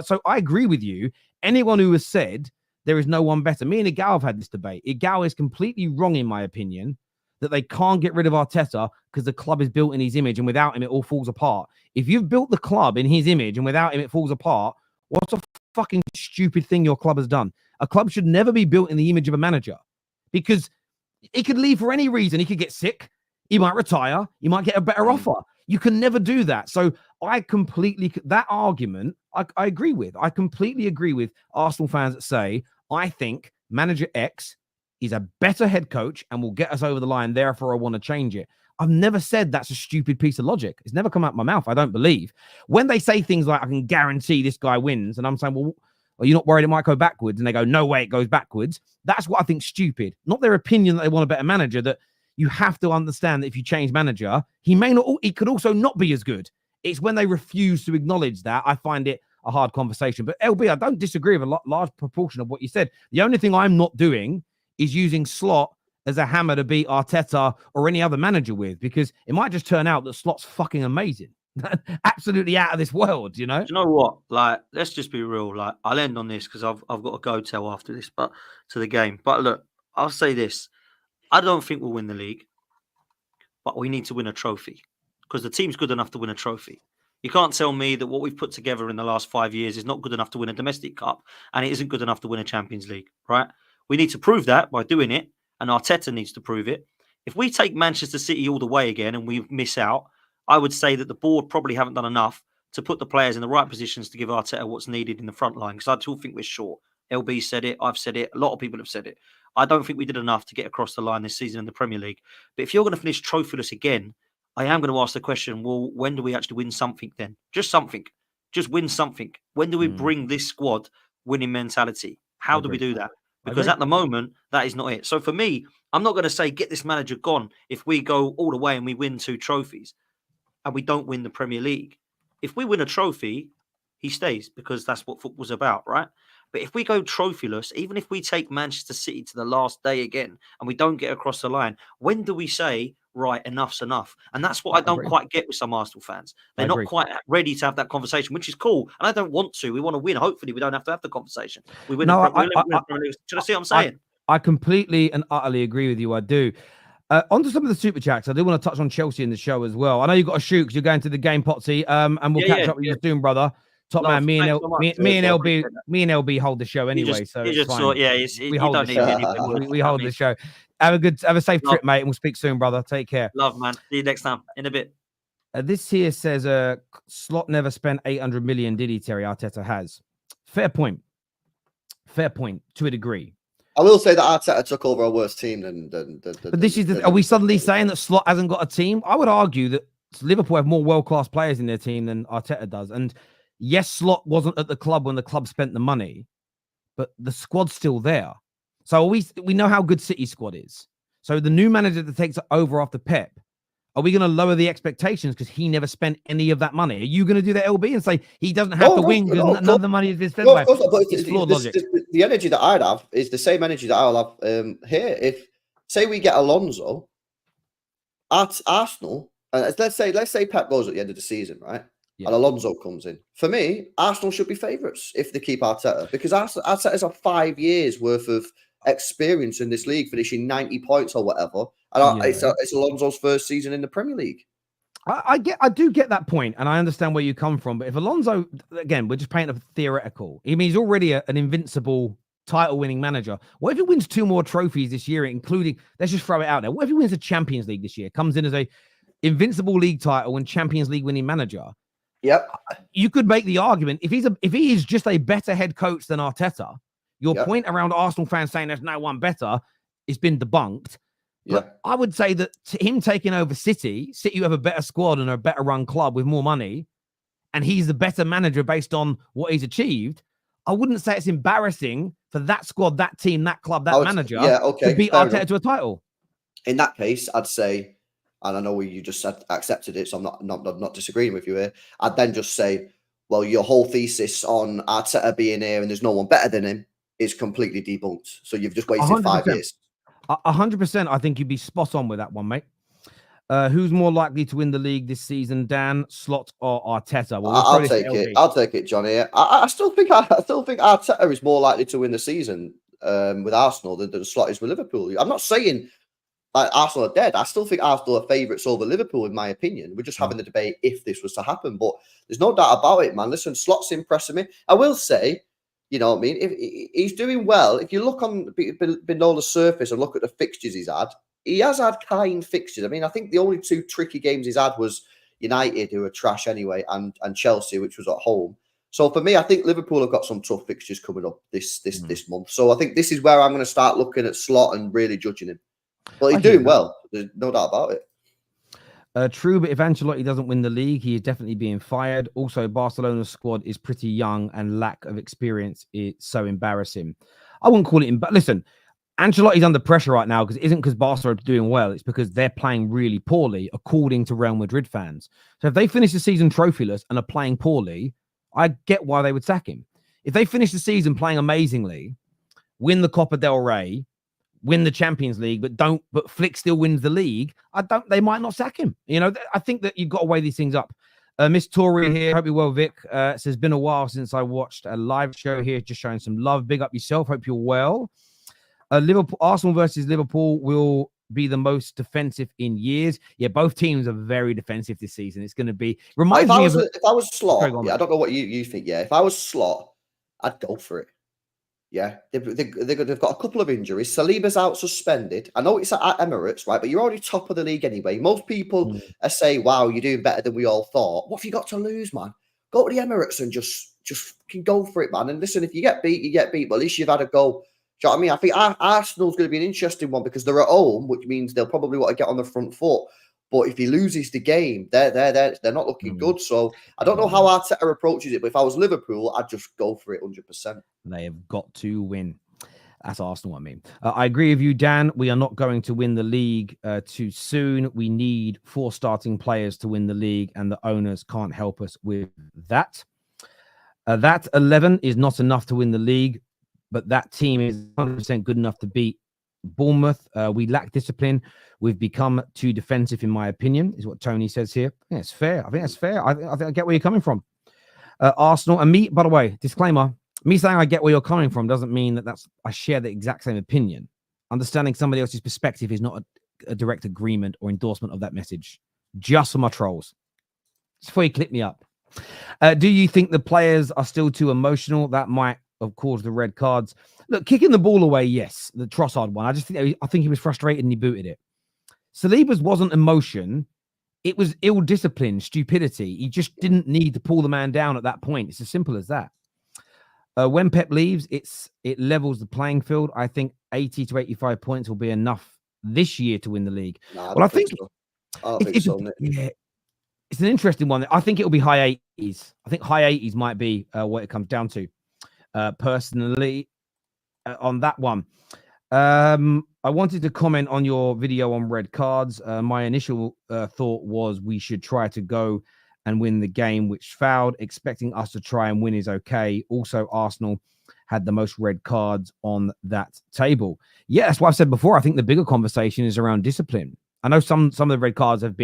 So I agree with you. Anyone who has said there is no one better, me and Igal have had this debate. Igal is completely wrong, in my opinion, that they can't get rid of Arteta because the club is built in his image and without him, it all falls apart. If you've built the club in his image and without him, it falls apart, what's a fucking stupid thing your club has done? A club should never be built in the image of a manager because he could leave for any reason. He could get sick. He might retire. You might get a better offer. You can never do that. So that argument, I agree with. I completely agree with Arsenal fans that say, I think manager X is a better head coach and will get us over the line. Therefore, I want to change it. I've never said that's a stupid piece of logic. It's never come out of my mouth. I don't believe. When they say things like, I can guarantee this guy wins, and I'm saying, well, are you not worried it might go backwards? And they go, no way, it goes backwards. That's what I think stupid. Not their opinion that they want a better manager, that you have to understand that if you change manager, he could also not be as good. It's when they refuse to acknowledge that, I find it a hard conversation. But LB, I don't disagree with a large proportion of what you said. The only thing I'm not doing is using Slot as a hammer to beat Arteta or any other manager with, because it might just turn out that Slot's fucking amazing. Absolutely out of this world, Do you know what? Like, let's just be real. Like, I'll end on this because I've got to go tell after this, but to the game. But look, I'll say this. I don't think we'll win the league, but we need to win a trophy because the team's good enough to win a trophy. You can't tell me that what we've put together in the last 5 years is not good enough to win a domestic cup and it isn't good enough to win a Champions League, right? We need to prove that by doing it, and Arteta needs to prove it. If we take Manchester City all the way again and we miss out, I would say that the board probably haven't done enough to put the players in the right positions to give Arteta what's needed in the front line, because I still think we're short. LB said it, I've said it, a lot of people have said it. I don't think we did enough to get across the line this season in the Premier League. But if you're going to finish trophyless again, I am going to ask the question, well, when do we actually win something then? Just something. Just win something. When do we bring this squad winning mentality? How do we do that? Because at the moment, that is not it. So for me, I'm not going to say get this manager gone if we go all the way and we win 2 trophies and we don't win the Premier League. If we win a trophy, he stays, because that's what football's about, right? But if we go trophyless, even if we take Manchester City to the last day again and we don't get across the line, when do we say, right, enough's enough? And that's what I don't quite get with some Arsenal fans. They're not quite ready to have that conversation, which is cool. And I don't want to. We want to win. Hopefully, we don't have to have the conversation. We win. Should I see what I'm saying? I completely and utterly agree with you. I do. On to some of the super chats. I do want to touch on Chelsea in the show as well. I know you've got to shoot because you're going to the game, Potsy. And we'll catch up with you soon, brother. Top man, me and LB hold the show anyway. We hold the show. Have a safe trip, mate, and we'll speak soon, brother. Take care. Love, man. See you next time. In a bit. This here says Slot never spent 800 million, did he? Terry Arteta has. Fair point to a degree. I will say that Arteta took over a worse team than. But this is. Are we suddenly saying that Slot hasn't got a team? I would argue that Liverpool have more world-class players in their team than Arteta does, and yes, Slot wasn't at the club when the club spent the money, but the squad's still there. So we know how good City's squad is. So the new manager that takes over after Pep, are we going to lower the expectations because he never spent any of that money? Are you going to do that, LB, and say he doesn't have to win because none of the money has been spent by him? It's flawed logic. The energy that I'd have is the same energy that I'll have here. If, say, we get Alonso at Arsenal, let's say Pep goes at the end of the season, right? Yeah. And Alonso comes in. For me, Arsenal should be favourites if they keep Arteta, because Arteta's a 5 years worth of experience in this league, finishing 90 points or whatever. And it's Alonso's first season in the Premier League. I do get that point, and I understand where you come from. But if Alonso, again, we're just painting a theoretical. I mean, he's already an invincible title-winning manager. What if he wins 2 more trophies this year, including, let's just throw it out there, what if he wins the Champions League this year, comes in as a invincible league title and Champions League winning manager? Yep. You could make the argument if he is just a better head coach than Arteta. Your point around Arsenal fans saying there's no one better has been debunked. But I would say that him taking over City you have a better squad and a better run club with more money, and he's the better manager based on what he's achieved. I wouldn't say it's embarrassing for that squad, that team, that club, that manager to beat Arteta to a title. In that case, I'd say, and I know you just said accepted it, so I'm not disagreeing with you here. I'd then just say, well, your whole thesis on Arteta being here and there's no one better than him is completely debunked. So you've just wasted 100%. 5 years. 100%. I think you'd be spot on with that one, mate. Who's more likely to win the league this season, Dan, Slot, or Arteta? Well, I'll take it. I'll take it, Johnny. I still think Arteta is more likely to win the season with Arsenal than Slot is with Liverpool. I'm not saying Arsenal are dead. I still think Arsenal are favourites over Liverpool, in my opinion. We're just having a debate if this was to happen, but there's no doubt about it, man. Listen, Slot's impressing me. I will say, you know what I mean? If he's doing well, if you look on below the surface and look at the fixtures he has had kind fixtures. I mean, I think the only 2 tricky games he's had was United, who are trash anyway, and Chelsea, which was at home. So for me, I think Liverpool have got some tough fixtures coming up this month. So I think this is where I'm going to start looking at Slot and really judging him. Well, he's doing well. There's no doubt about it. True, but if Ancelotti doesn't win the league, he is definitely being fired. Also, Barcelona's squad is pretty young and lack of experience is so embarrassing. I wouldn't call it, but listen, Ancelotti's under pressure right now because it isn't because Barca are doing well. It's because they're playing really poorly, according to Real Madrid fans. So if they finish the season trophyless and are playing poorly, I get why they would sack him. If they finish the season playing amazingly, win the Copa del Rey, win the Champions League, but Flick still wins the league, they might not sack him. You know, I think that you've got to weigh these things up. Miss Tori here, hope you're well, Vic. Says, been a while since I watched a live show here, just showing some love. Big up yourself, hope you're well. Arsenal versus Liverpool will be the most defensive in years. Yeah, both teams are very defensive this season. It's going to be, if I was Slot, I don't know what you think, if I was Slot, I'd go for it. Yeah, they've got a couple of injuries. Saliba's out suspended. I know it's at Emirates, right? But you're already top of the league anyway. Most people are saying, wow, you're doing better than we all thought. What have you got to lose, man? Go to the Emirates and just fucking go for it, man. And listen, if you get beat, you get beat. But at least you've had a go. Do you know what I mean? I think Arsenal's going to be an interesting one because they're at home, which means they'll probably want to get on the front foot. But if he loses the game, they're not looking good. So I don't know how Arteta approaches it, but if I was Liverpool, I'd just go for it 100%. They have got to win. That's Arsenal, I mean. I agree with you, Dan. We are not going to win the league too soon. We need 4 starting players to win the league, and the owners can't help us with that. That 11 is not enough to win the league, but that team is 100% good enough to beat Bournemouth. We lack discipline. We've become too defensive, in my opinion, is what Tony says here. Yeah, it's fair. I think that's fair. I think I get where you're coming from. Arsenal, and me, by the way, disclaimer, me saying I get where you're coming from doesn't mean that I share the exact same opinion. Understanding somebody else's perspective is not a direct agreement or endorsement of that message. Just for my trolls. Just before you clip me up. Do you think the players are still too emotional? That might have caused the red cards. Look, kicking the ball away, yes, the Trossard one. I think he was frustrated and he booted it. Saliba's wasn't emotion. It was ill discipline, stupidity. He just didn't need to pull the man down at that point. It's as simple as that. When Pep leaves, it levels the playing field. I think 80 to 85 points will be enough this year to win the league. I think so. Yeah, it's an interesting one. I think it'll be high 80s. I think high 80s might be what it comes down to. Personally, on that one. I wanted to comment on your video on red cards. My initial thought was we should try to go and win the game, which fouled. Expecting us to try and win is okay. Also, Arsenal had the most red cards on that table. Yeah, that's what I've said before. I think the bigger conversation is around discipline. I know some of the red cards have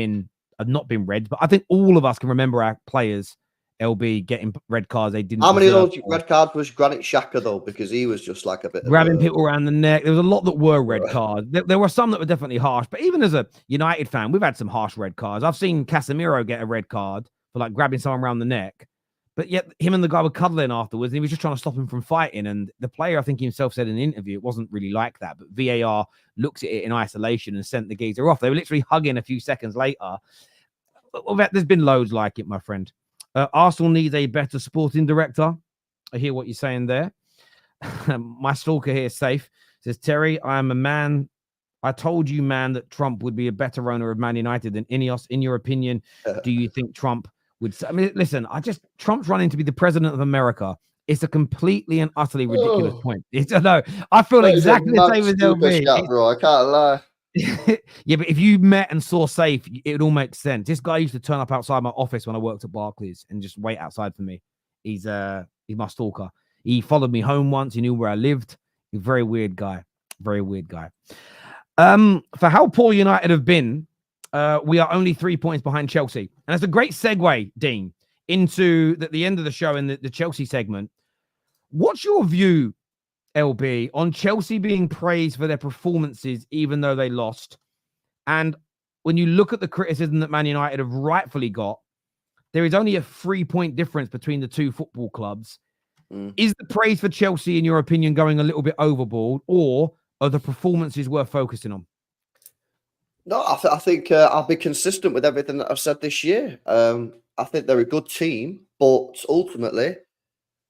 not been red, but I think all of us can remember our players, LB, getting red cards they didn't. How many of those red cards was Granit Xhaka though? Because he was just like a bit grabbing people around the neck. There was a lot that were red cards. There were some that were definitely harsh. But even as a United fan, we've had some harsh red cards. I've seen Casemiro get a red card for like grabbing someone around the neck. But yet him and the guy were cuddling afterwards, and he was just trying to stop him from fighting. And the player, I think himself said in an interview, it wasn't really like that. But VAR looked at it in isolation and sent the geezer off. They were literally hugging a few seconds later. But there's been loads like it, my friend. Arsenal needs a better sporting director. I hear what you're saying there. My stalker here, Safe, says, Terry, I am a man. I told you, man, that Trump would be a better owner of Man United than Ineos. In your opinion, do you think Trump would... I mean, listen, Trump's running to be the president of America. It's a completely and utterly ridiculous point. I feel exactly the same as LB. Bro, I can't lie. Yeah, but if you met and saw Safe, it would all make sense. This guy used to turn up outside my office when I worked at Barclays and just wait outside for me. He's my stalker. He followed me home once. He knew where I lived. He's a very weird guy. Very weird guy. For how poor United have been, we are only 3 points behind Chelsea. And that's a great segue, Dean, into the end of the show in the Chelsea segment. What's your view, LB, on Chelsea being praised for their performances even though they lost? And when you look at the criticism that Man United have rightfully got, there is only a 3-point difference between the two football clubs. Is the praise for Chelsea, in your opinion, going a little bit overboard, or are the performances worth focusing on? No, I think I'll be consistent with everything that I've said this year. I think they're a good team, but ultimately,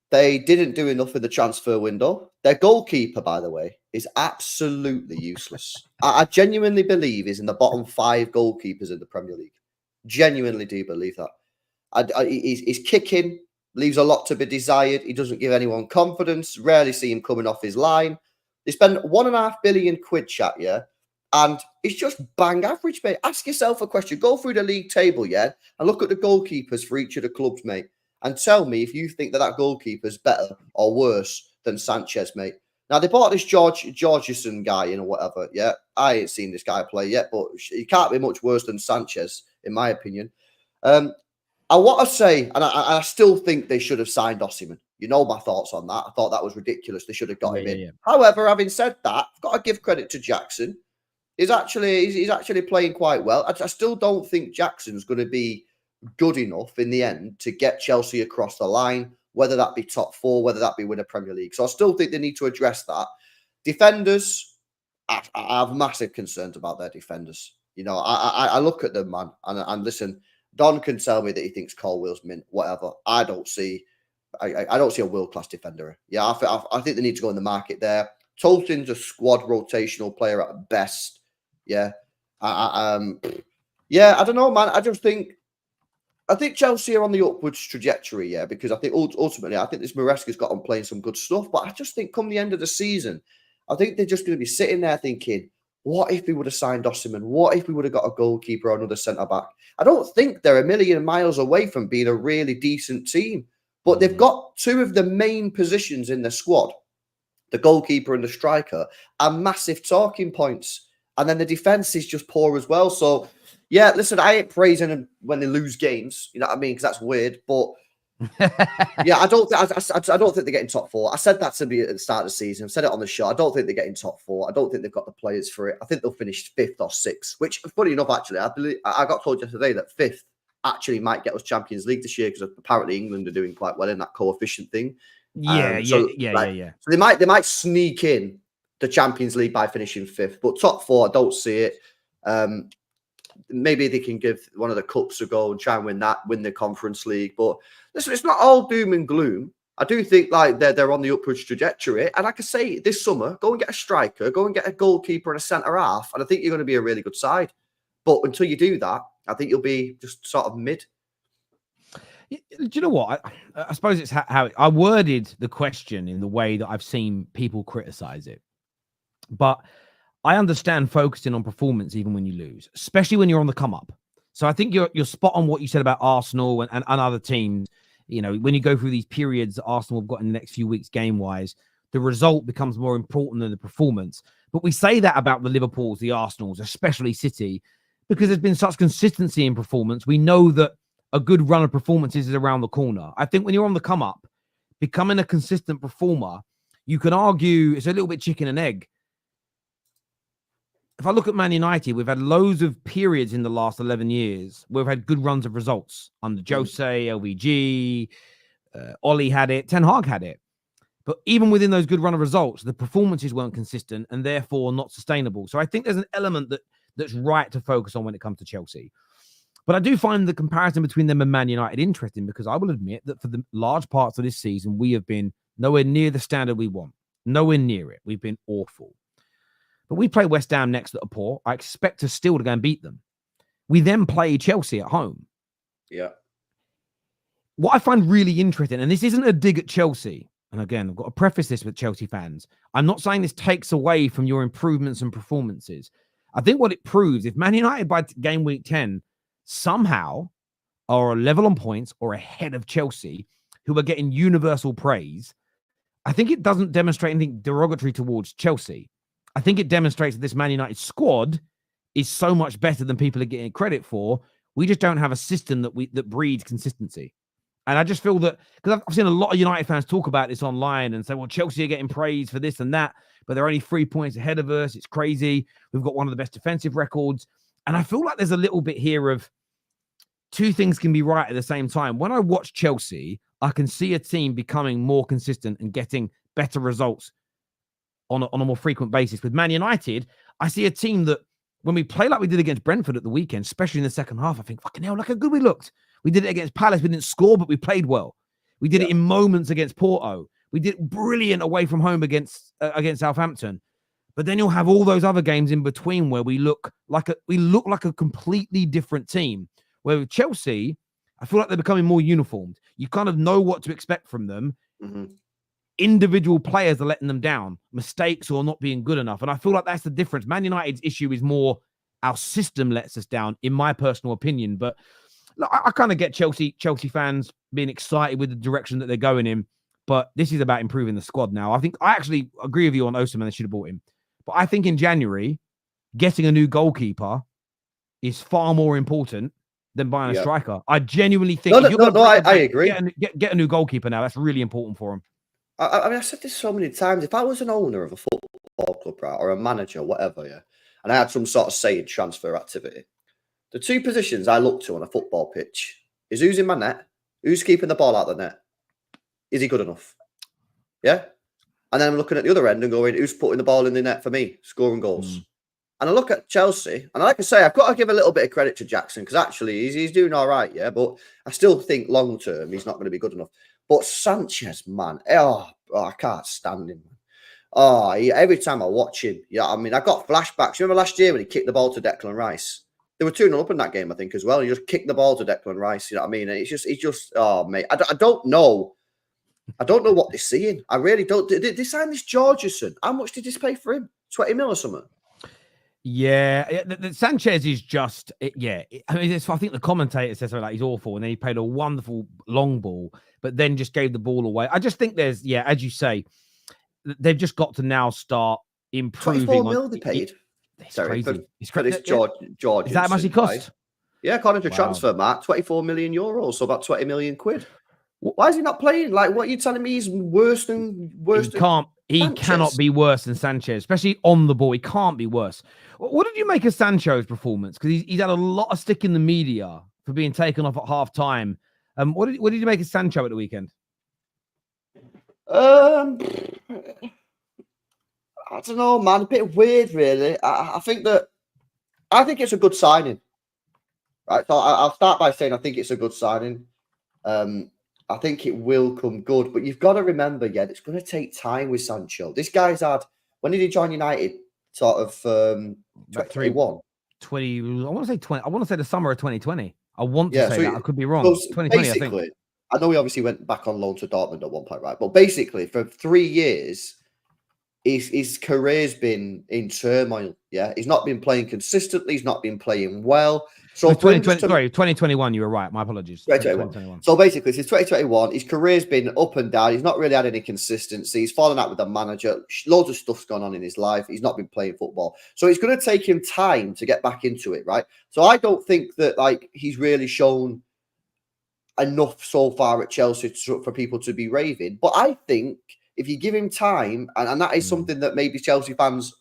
they didn't do enough in the transfer window. Their goalkeeper, by the way, is absolutely useless. I genuinely believe he's in the bottom 5 goalkeepers in the Premier League. Genuinely do believe that. He's kicking, leaves a lot to be desired. He doesn't give anyone confidence. Rarely see him coming off his line. They spend £1.5 billion chat, yeah, and it's just bang average, mate. Ask yourself a question. Go through the league table, yeah, and look at the goalkeepers for each of the clubs, mate, and tell me if you think that goalkeeper's better or worse than Sanchez, mate. Now, they bought this Georgeson guy in or whatever, yeah. I ain't seen this guy play yet, but he can't be much worse than Sanchez, in my opinion. I want to say, and I still think they should have signed Osimhen. You know my thoughts on that. I thought that was ridiculous. They should have got him in. Yeah. However, having said that, I've got to give credit to Jackson. He's actually playing quite well. I still don't think Jackson's going to be good enough in the end to get Chelsea across the line, whether that be top 4, whether that be win a Premier League. So I still think they need to address that. Defenders, I have massive concerns about their defenders. You know, I look at them, man, and listen. Don can tell me that he thinks Colwell's mint, whatever. I don't see a world-class defender. Yeah, I think they need to go in the market there. Tolton's a squad rotational player at best. Yeah. I don't know, man. I think Chelsea are on the upwards trajectory, yeah, because I think ultimately, I think this Maresca's got on playing some good stuff, but I just think come the end of the season, I think they're just going to be sitting there thinking, what if we would have signed Osimhen? What if we would have got a goalkeeper or another centre-back? I don't think they're a million miles away from being a really decent team, but they've got 2 of the main positions in the squad, the goalkeeper and the striker, are massive talking points. And then the defence is just poor as well. So, yeah, listen, I ain't praising them when they lose games, you know what I mean? Because that's weird, but yeah, I don't think they're getting top 4. I said that to me at the start of the season. I've said it on the show. I don't think they're getting top 4. I don't think they've got the players for it. I think they'll finish 5th or 6th, which, funny enough, actually, I got told yesterday that 5th actually might get us Champions League this year because apparently England are doing quite well in that coefficient thing. Yeah. So they might sneak in the Champions League by finishing 5th, but top 4, I don't see it. Maybe they can give one of the cups a go and try and win the Conference League. But listen, it's not all doom and gloom. I do think like they're on the upwards trajectory. And like I say, this summer, go and get a striker, go and get a goalkeeper and a centre half, and I think you're going to be a really good side. But until you do that, I think you'll be just sort of mid. Do you know what? I suppose it's how I worded the question in the way that I've seen people criticize it. But I understand focusing on performance even when you lose, especially when you're on the come up. So I think you're spot on what you said about Arsenal and other teams. You know, when you go through these periods that Arsenal have got in the next few weeks game-wise, the result becomes more important than the performance. But we say that about the Liverpools, the Arsenals, especially City, because there's been such consistency in performance. We know that a good run of performances is around the corner. I think when you're on the come up, becoming a consistent performer, you can argue it's a little bit chicken and egg. If I look at Man United, we've had loads of periods in the last 11 years where we've had good runs of results. Under Jose, LVG, Ollie had it, Ten Hag had it. But even within those good run of results, the performances weren't consistent and therefore not sustainable. So I think there's an element that's right to focus on when it comes to Chelsea. But I do find the comparison between them and Man United interesting because I will admit that for the large parts of this season, we have been nowhere near the standard we want. Nowhere near it. We've been awful. But we play West Ham next that are poor. I expect us still to go and beat them. We then play Chelsea at home. Yeah. What I find really interesting, and this isn't a dig at Chelsea, and again, I've got to preface this with Chelsea fans. I'm not saying this takes away from your improvements and performances. I think what it proves, if Man United by game week 10 somehow are a level on points or ahead of Chelsea, who are getting universal praise, I think it doesn't demonstrate anything derogatory towards Chelsea. I think it demonstrates that this Man United squad is so much better than people are getting credit for. We just don't have a system that breeds consistency. And I just feel that, because I've seen a lot of United fans talk about this online and say, well, Chelsea are getting praise for this and that, but they're only 3 points ahead of us. It's crazy. We've got one of the best defensive records. And I feel like there's a little bit here of two things can be right at the same time. When I watch Chelsea, I can see a team becoming more consistent and getting better results on a more frequent basis. With Man United, I see a team that when we play like we did against Brentford at the weekend, especially in the second half, I think, fucking hell, look how good we looked. We did it against Palace. We didn't score, but we played well. We did it in moments against Porto. We did brilliant away from home against Southampton. But then you'll have all those other games in between where we look like a completely different team. Where with Chelsea, I feel like they're becoming more uniformed. You kind of know what to expect from them. Mm-hmm. Individual players are letting them down, mistakes or not being good enough. And I feel like that's the difference. Man United's issue is more our system lets us down, in my personal opinion. But look, I kind of get Chelsea fans being excited with the direction that they're going in. But this is about improving the squad now. I actually agree with you on Osimhen. They should have bought him. But I think in January, getting a new goalkeeper is far more important than buying a striker. I genuinely think... I agree. Get a new goalkeeper now. That's really important for him. I mean, I've said this so many times. If I was an owner of a football club, right, or a manager, whatever, and I had some sort of say in transfer activity, the two positions I look to on a football pitch is who's in my net, who's keeping the ball out of the net. Is he good enough? Yeah? And then I'm looking at the other end and going, who's putting the ball in the net for me, scoring goals? And I look at Chelsea, and like I say, I've got to give a little bit of credit to Jackson, because actually he's doing all right, but I still think long-term he's not going to be good enough. But Sanchez, man, I can't stand him. Every time I watch him, I mean, I got flashbacks. Remember last year when he kicked the ball to Declan Rice? They were 2-0 up in that game, I think, as well. He just kicked the ball to Declan Rice. You know what I mean? And it's just, mate, I don't know. I don't know what they're seeing. I really don't. Did they sign this Georgeson? How much did this pay for him? 20 mil or something? Yeah, the Sanchez is just, I mean, I think the commentator says something like he's awful, and then he played a wonderful long ball, but then just gave the ball away. I just think there's, as you say, they've just got to now start improving. 24 mil they paid. It's crazy. It's crazy. George. Is that how much he cost? Yeah, according to transfer mark, 24 million euros, so about 20 million quid. Why is he not playing? Like, what are you telling me? He's worse than He cannot be worse than Sanchez, especially on the ball. He can't be worse. What did you make of Sancho's performance? Because he's had a lot of stick in the media for being taken off at half time. What did you make of Sancho at the weekend? I don't know, man. A bit weird, really. I think it's a good signing. Right, so I'll start by saying I think it's a good signing. I think it will come good, but you've got to remember, it's going to take time with Sancho. This guy's had, when did he join United? Sort of 2021. 20. I want to say 20. I want to say the summer of 2020. I want to say that. I could be wrong. 2020, I think. I know he obviously went back on loan to Dortmund at one point, right? But basically, for 3 years, his career's been in turmoil. Yeah, he's not been playing consistently. He's not been playing well. So for him just to, 2021, you were right. My apologies. 2021. So basically, since 2021, his career's been up and down. He's not really had any consistency. He's fallen out with the manager. Loads of stuff's gone on in his life. He's not been playing football. So it's going to take him time to get back into it, right? So I don't think that like he's really shown enough so far at Chelsea for people to be raving. But I think if you give him time, and that is something that maybe Chelsea fans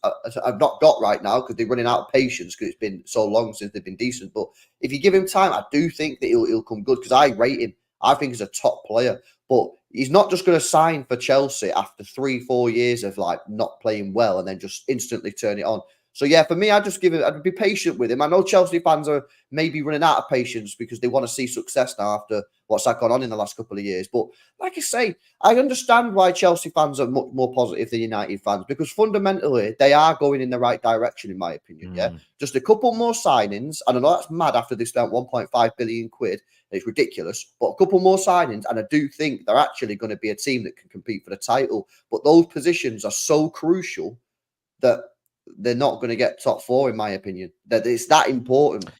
have not got right now because they're running out of patience because it's been so long since they've been decent. But if you give him time, I do think that he'll come good because I rate him. I think he's a top player. But he's not just going to sign for Chelsea after 3-4 years of like not playing well and then just instantly turn it on. So yeah, for me, I'd be patient with him. I know Chelsea fans are maybe running out of patience because they want to see success now after what's gone on in the last couple of years. But like I say, I understand why Chelsea fans are much more positive than United fans because fundamentally they are going in the right direction, in my opinion. Yeah, just a couple more signings, and I know that's mad after they spent 1.5 billion quid. It's ridiculous, but a couple more signings, and I do think they're actually going to be a team that can compete for the title. But those positions are so crucial that they're not going to get top 4, in my opinion. That it's that important.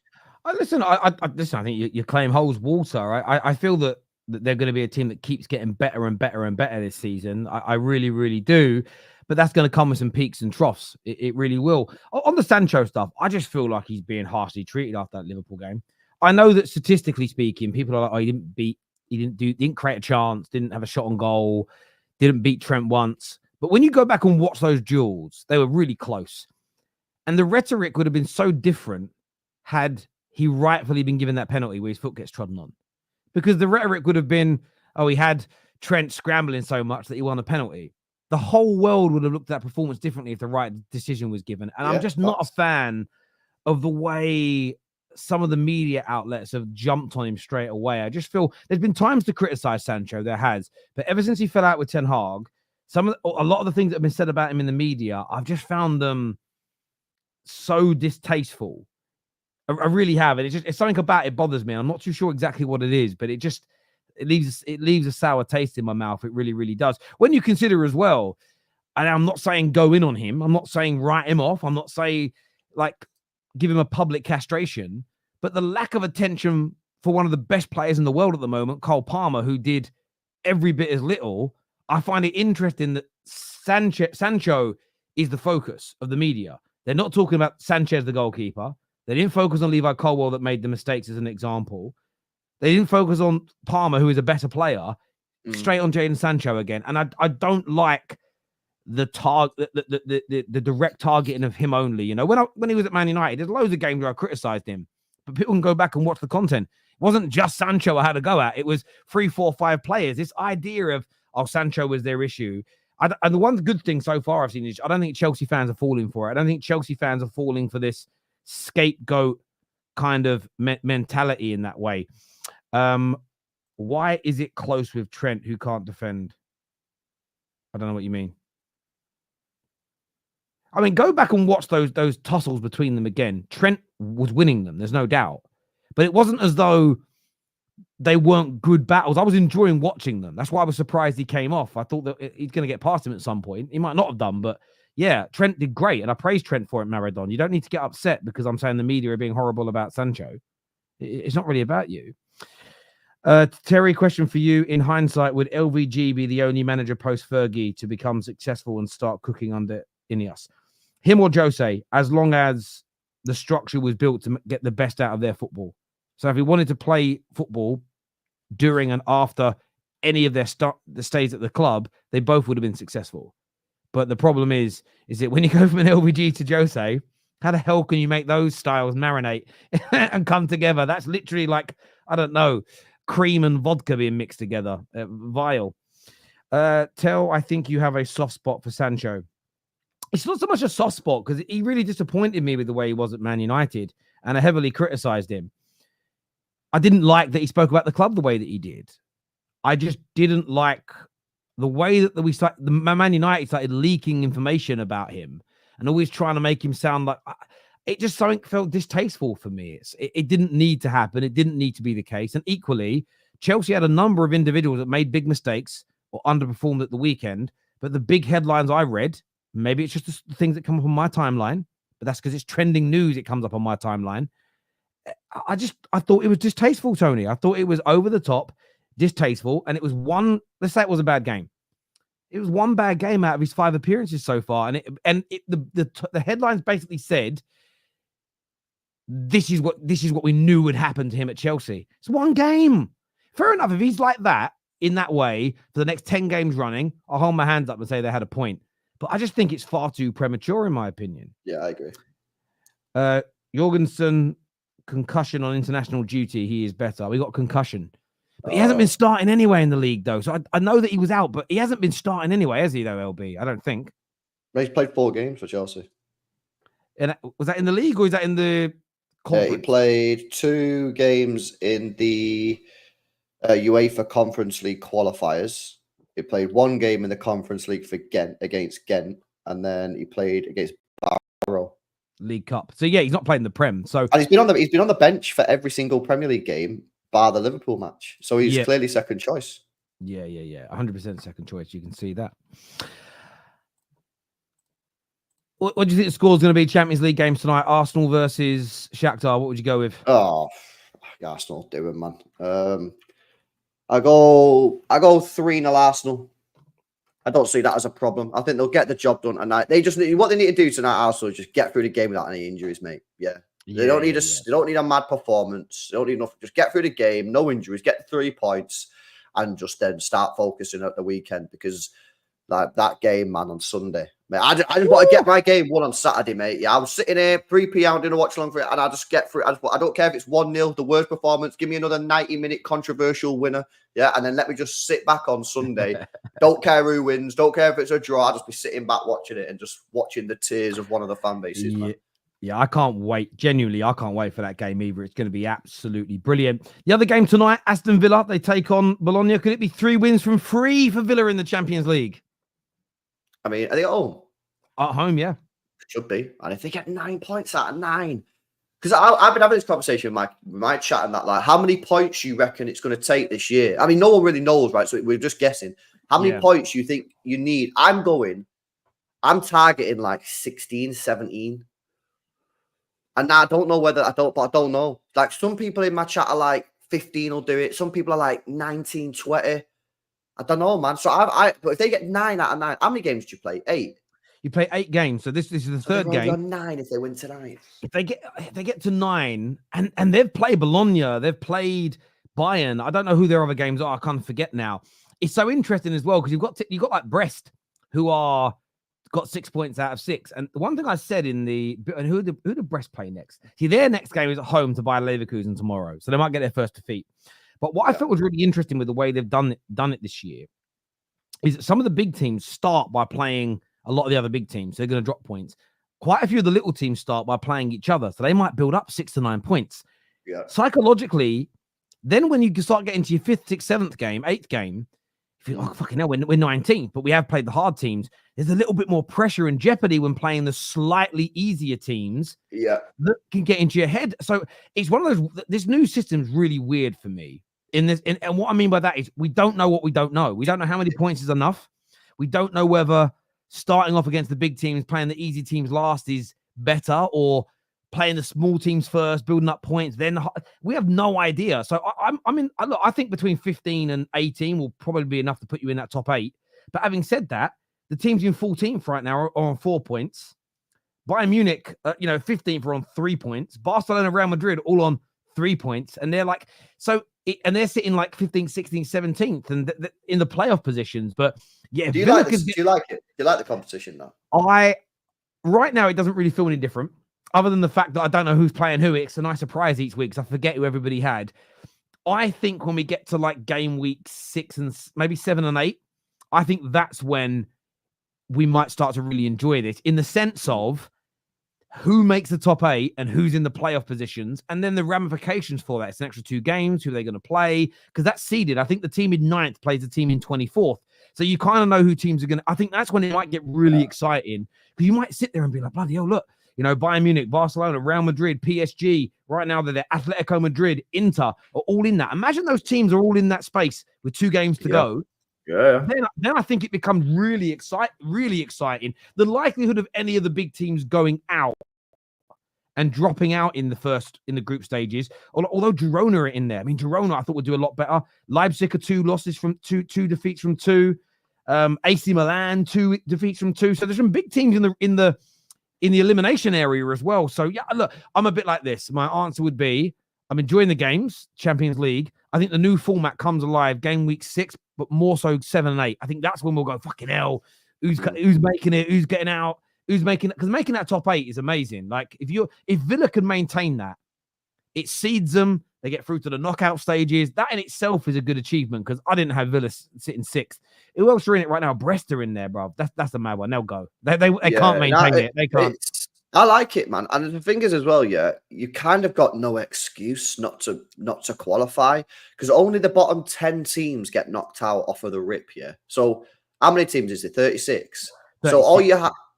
Listen, I think your claim holds water. Right? I feel that they're going to be a team that keeps getting better and better and better this season. I really, really do. But that's going to come with some peaks and troughs. It really will. On the Sancho stuff, I just feel like he's being harshly treated after that Liverpool game. I know that statistically speaking, people are like, oh, he didn't create a chance, didn't have a shot on goal, didn't beat Trent once. But when you go back and watch those duels, they were really close. And the rhetoric would have been so different had he rightfully been given that penalty where his foot gets trodden on. Because the rhetoric would have been, oh, he had Trent scrambling so much that he won a penalty. The whole world would have looked at that performance differently if the right decision was given. And I'm just not a fan of the way some of the media outlets have jumped on him straight away. I just feel there's been times to criticize Sancho, there has. But ever since he fell out with Ten Hag, a lot of the things that have been said about him in the media, I've just found them so distasteful. I really have. And it's something about it bothers me. I'm not too sure exactly what it is, but it leaves a sour taste in my mouth. It really, really does. When you consider as well, and I'm not saying go in on him, I'm not saying write him off, I'm not saying like give him a public castration, but the lack of attention for one of the best players in the world at the moment, Cole Palmer, who did every bit as little. I find it interesting that Sancho is the focus of the media. They're not talking about Sanchez, the goalkeeper. They didn't focus on Levi Colwill that made the mistakes as an example. They didn't focus on Palmer, who is a better player. Straight on Jadon Sancho again. And I don't like the direct targeting of him only. You know, when he was at Man United, there's loads of games where I criticised him. But people can go back and watch the content. It wasn't just Sancho I had to go at. It was 3, 4, 5 players. This idea of, oh, Sancho was their issue. And the one good thing so far I've seen is I don't think Chelsea fans are falling for it. I don't think Chelsea fans are falling for this scapegoat kind of mentality in that way. Why is it close with Trent, who can't defend? I don't know what you mean. I mean, go back and watch those tussles between them again. Trent was winning them, there's no doubt. But it wasn't as though they weren't good battles. I was enjoying watching them. That's why I was surprised he came off. I thought that he's going to get past him at some point. He might not have done, but yeah, Trent did great. And I praise Trent for it, Maradon. You don't need to get upset because I'm saying the media are being horrible about Sancho. It's not really about you. Terry, question for you. In hindsight, would LVG be the only manager post-Fergie to become successful and start cooking under Ineos? Him or Jose, as long as the structure was built to get the best out of their football. So if he wanted to play football during and after any of their the stays at the club, they both would have been successful. But the problem is that when you go from an LVG to Jose, how the hell can you make those styles marinate and come together? That's literally like, I don't know, cream and vodka being mixed together. Vile. Tell, I think you have a soft spot for Sancho. It's not so much a soft spot because he really disappointed me with the way he was at Man United, and I heavily criticised him. I didn't like that he spoke about the club the way that he did. I just didn't like the way that Man United started leaking information about him and always trying to make him sound like it just something felt distasteful for me. It didn't need to happen. It didn't need to be the case. And equally, Chelsea had a number of individuals that made big mistakes or underperformed at the weekend. But the big headlines I read Maybe it's just the things that come up on my timeline, but that's because it's trending news. It comes up on my timeline. I thought it was distasteful, Tony. I thought it was over the top, distasteful, and it was one. Let's say it was a bad game. It was one bad game out of his 5 appearances so far, and the headlines basically said, "This is what we knew would happen to him at Chelsea." It's one game. Fair enough. If he's like that in that way for the next 10 games running, I'll hold my hands up and say they had a point. But I just think it's far too premature, in my opinion. Yeah, I agree. Jorgensen, concussion on international duty. He is better. We got concussion. But he hasn't been starting anyway in the league, though. So I know that he was out, but he hasn't been starting anyway, has he, though, LB? I don't think. He's played 4 games for Chelsea. And was that in the league or is that in the conference? He played 2 games in the UEFA Conference League qualifiers. He played 1 game in the Conference League for Ghent against Ghent, and then he played against Barrow. League Cup. So yeah, he's not playing the Prem. So and he's been on the bench for every single Premier League game, bar the Liverpool match. So he's clearly second choice. Yeah. 100% second choice. You can see that. What do you think the score is going to be? Champions League games tonight. Arsenal versus Shakhtar. What would you go with? Oh, Arsenal doing, man. I go 3-0 Arsenal. I don't see that as a problem. I think they'll get the job done tonight. What they need to do tonight, Arsenal, is just get through the game without any injuries, mate. They don't need a mad performance. They don't need nothing. Just get through the game, no injuries, get 3 points, and just then start focusing at the weekend, because like that game, man, on Sunday. Mate, I just want to get my game won on Saturday, mate. Yeah, I was sitting here 3 p.m. doing a watch along for it, and I just get through it. I don't care if it's 1-0, the worst performance. Give me another 90-minute controversial winner. Yeah, and then let me just sit back on Sunday. Don't care who wins. Don't care if it's a draw. I'll just be sitting back watching it and just watching the tears of one of the fan bases, man. Yeah, I can't wait. Genuinely, I can't wait for that game either. It's going to be absolutely brilliant. The other game tonight, Aston Villa, they take on Bologna. Could it be 3 wins from 3 for Villa in the Champions League? I mean, are they at home? At home, yeah. Should be. And if they get 9 points out of 9, because I've been having this conversation with my chat and that, like, how many points you reckon it's going to take this year? I mean, no one really knows, right? So we're just guessing. How many points you think you need? I'm targeting like 16, 17. And I don't know but I don't know. Like, some people in my chat are like 15 will do it. Some people are like 19, 20. I don't know, man. So but if they get 9 out of 9, how many games do you play? 8. You play 8 games, so this is the third game. On 9 if they win tonight. If they get to 9, and they've played Bologna, they've played Bayern. I don't know who their other games are. I can't forget now. It's so interesting as well, because you've got like Brest, who got 6 points out of 6. And the one thing I said who did Brest play next? See, their next game is at home to Bayer Leverkusen tomorrow, so they might get their first defeat. But what I thought was really interesting with the way they've done it this year is that some of the big teams start by playing a lot of the other big teams. So they're going to drop points. Quite a few of the little teams start by playing each other. So they might build up 6 to 9 points. Yeah. Psychologically, then when you start getting to your 5th, 6th, 7th game, 8th game, if you're like, fucking hell, we're 19th, but we have played the hard teams. There's a little bit more pressure and jeopardy when playing the slightly easier teams that can get into your head. So it's one of those, this new system's really weird for me. And what I mean by that is we don't know what we don't know. We don't know how many points is enough. We don't know whether starting off against the big teams, playing the easy teams last is better, or playing the small teams first, building up points. Then we have no idea. So I think between 15 and 18 will probably be enough to put you in that top 8. But having said that, the teams in 14th right now are on 4 points. Bayern Munich, 15th are on 3 points. Barcelona, Real Madrid, all on 3 points. And they're like, and they're sitting like 15th, 16th, 17th and in the playoff positions. But yeah, do you like it? Do you like the competition now? Right now, it doesn't really feel any different, other than the fact that I don't know who's playing who. It's a nice surprise each week, because I forget who everybody had. I think when we get to like game week 6 and maybe 7 and 8, I think that's when we might start to really enjoy this, in the sense of who makes the top 8 and who's in the playoff positions, and then the ramifications for that. It's an extra 2 games. Who are they going to play? Because that's seeded. I think the team in 9th plays the team in 24th. So you kind of know who teams are going to... I think that's when it might get really exciting, because you might sit there and be like, bloody hell, look, Bayern Munich, Barcelona, Real Madrid, PSG, right now they're there, Atletico Madrid, Inter are all in that. Imagine those teams are all in that space with 2 games to go. Yeah. Then I think it becomes really exciting. The likelihood of any of the big teams going out and dropping out in the group stages, although Girona are in there. I mean, Girona I thought would do a lot better. Leipzig are two defeats from two. AC Milan 2 defeats from 2. So there's some big teams in the elimination area as well. So yeah, look, I'm a bit like this. My answer would be I'm enjoying the games, Champions League. I think the new format comes alive game week 6, but more so 7 and 8. I think that's when we'll go, fucking hell, who's making it, who's getting out, who's making it, because making that top 8 is amazing. Like if Villa can maintain that, it seeds them, they get through to the knockout stages. That in itself is a good achievement, because I didn't have Villa sitting 6th. Who else are in it right now? Brest are in there, bro. That's the mad one. They'll go. They can't maintain it. They can't. I like it, man. And the thing is as well, yeah, you kind of got no excuse not to qualify, because only the bottom 10 teams get knocked out off of the rip, yeah. So how many teams is it? 36. 36. So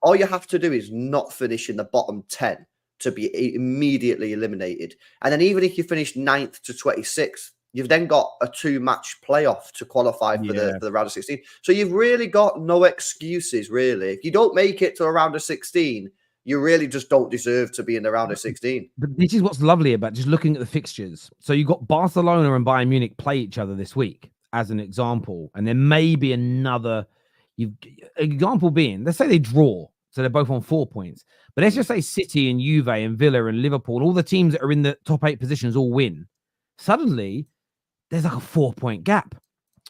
all you have to do is not finish in the bottom 10 to be immediately eliminated. And then even if you finish 9th to 26th, you've then got a 2-match playoff to qualify for the round of 16. So you've really got no excuses, really. If you don't make it to a round of 16, you really just don't deserve to be in the round of 16. But this is what's lovely about just looking at the fixtures. So you've got Barcelona and Bayern Munich play each other this week, as an example. And there may be another example being, let's say they draw. So they're both on 4 points. But let's just say City and Juve and Villa and Liverpool, all the teams that are in the top 8 positions all win. Suddenly, there's like a 4-point gap.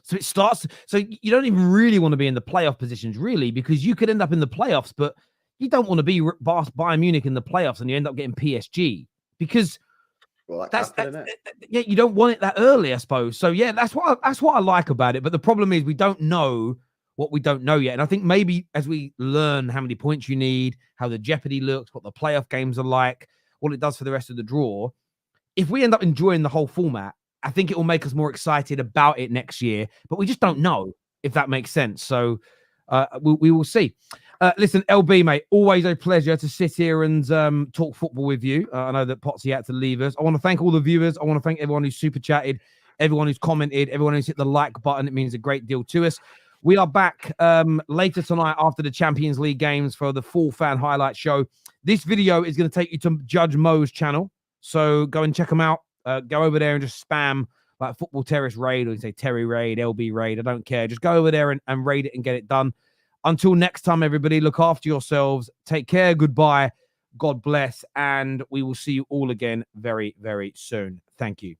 So it starts. So you don't even really want to be in the playoff positions, really, because you could end up in the playoffs, but you don't want to be Bayern Munich in the playoffs and you end up getting PSG, because you don't want it that early, I suppose. So yeah, that's what I like about it. But the problem is we don't know what we don't know yet. And I think maybe as we learn how many points you need, how the jeopardy looks, what the playoff games are like, what it does for the rest of the draw, if we end up enjoying the whole format, I think it will make us more excited about it next year. But we just don't know, if that makes sense. So we will see. Listen, LB, mate, always a pleasure to sit here and talk football with you. I know that Potsy had to leave us. I want to thank all the viewers. I want to thank everyone who's super chatted, everyone who's commented, everyone who's hit the like button. It means a great deal to us. We are back later tonight after the Champions League games for the full fan highlight show. This video is going to take you to Judge Mo's channel. So go and check him out. Go over there and just spam like Football Terrace raid, or you say Terry raid, LB raid. I don't care. Just go over there and raid it and get it done. Until next time, everybody, look after yourselves. Take care. Goodbye. God bless. And we will see you all again very, very soon. Thank you.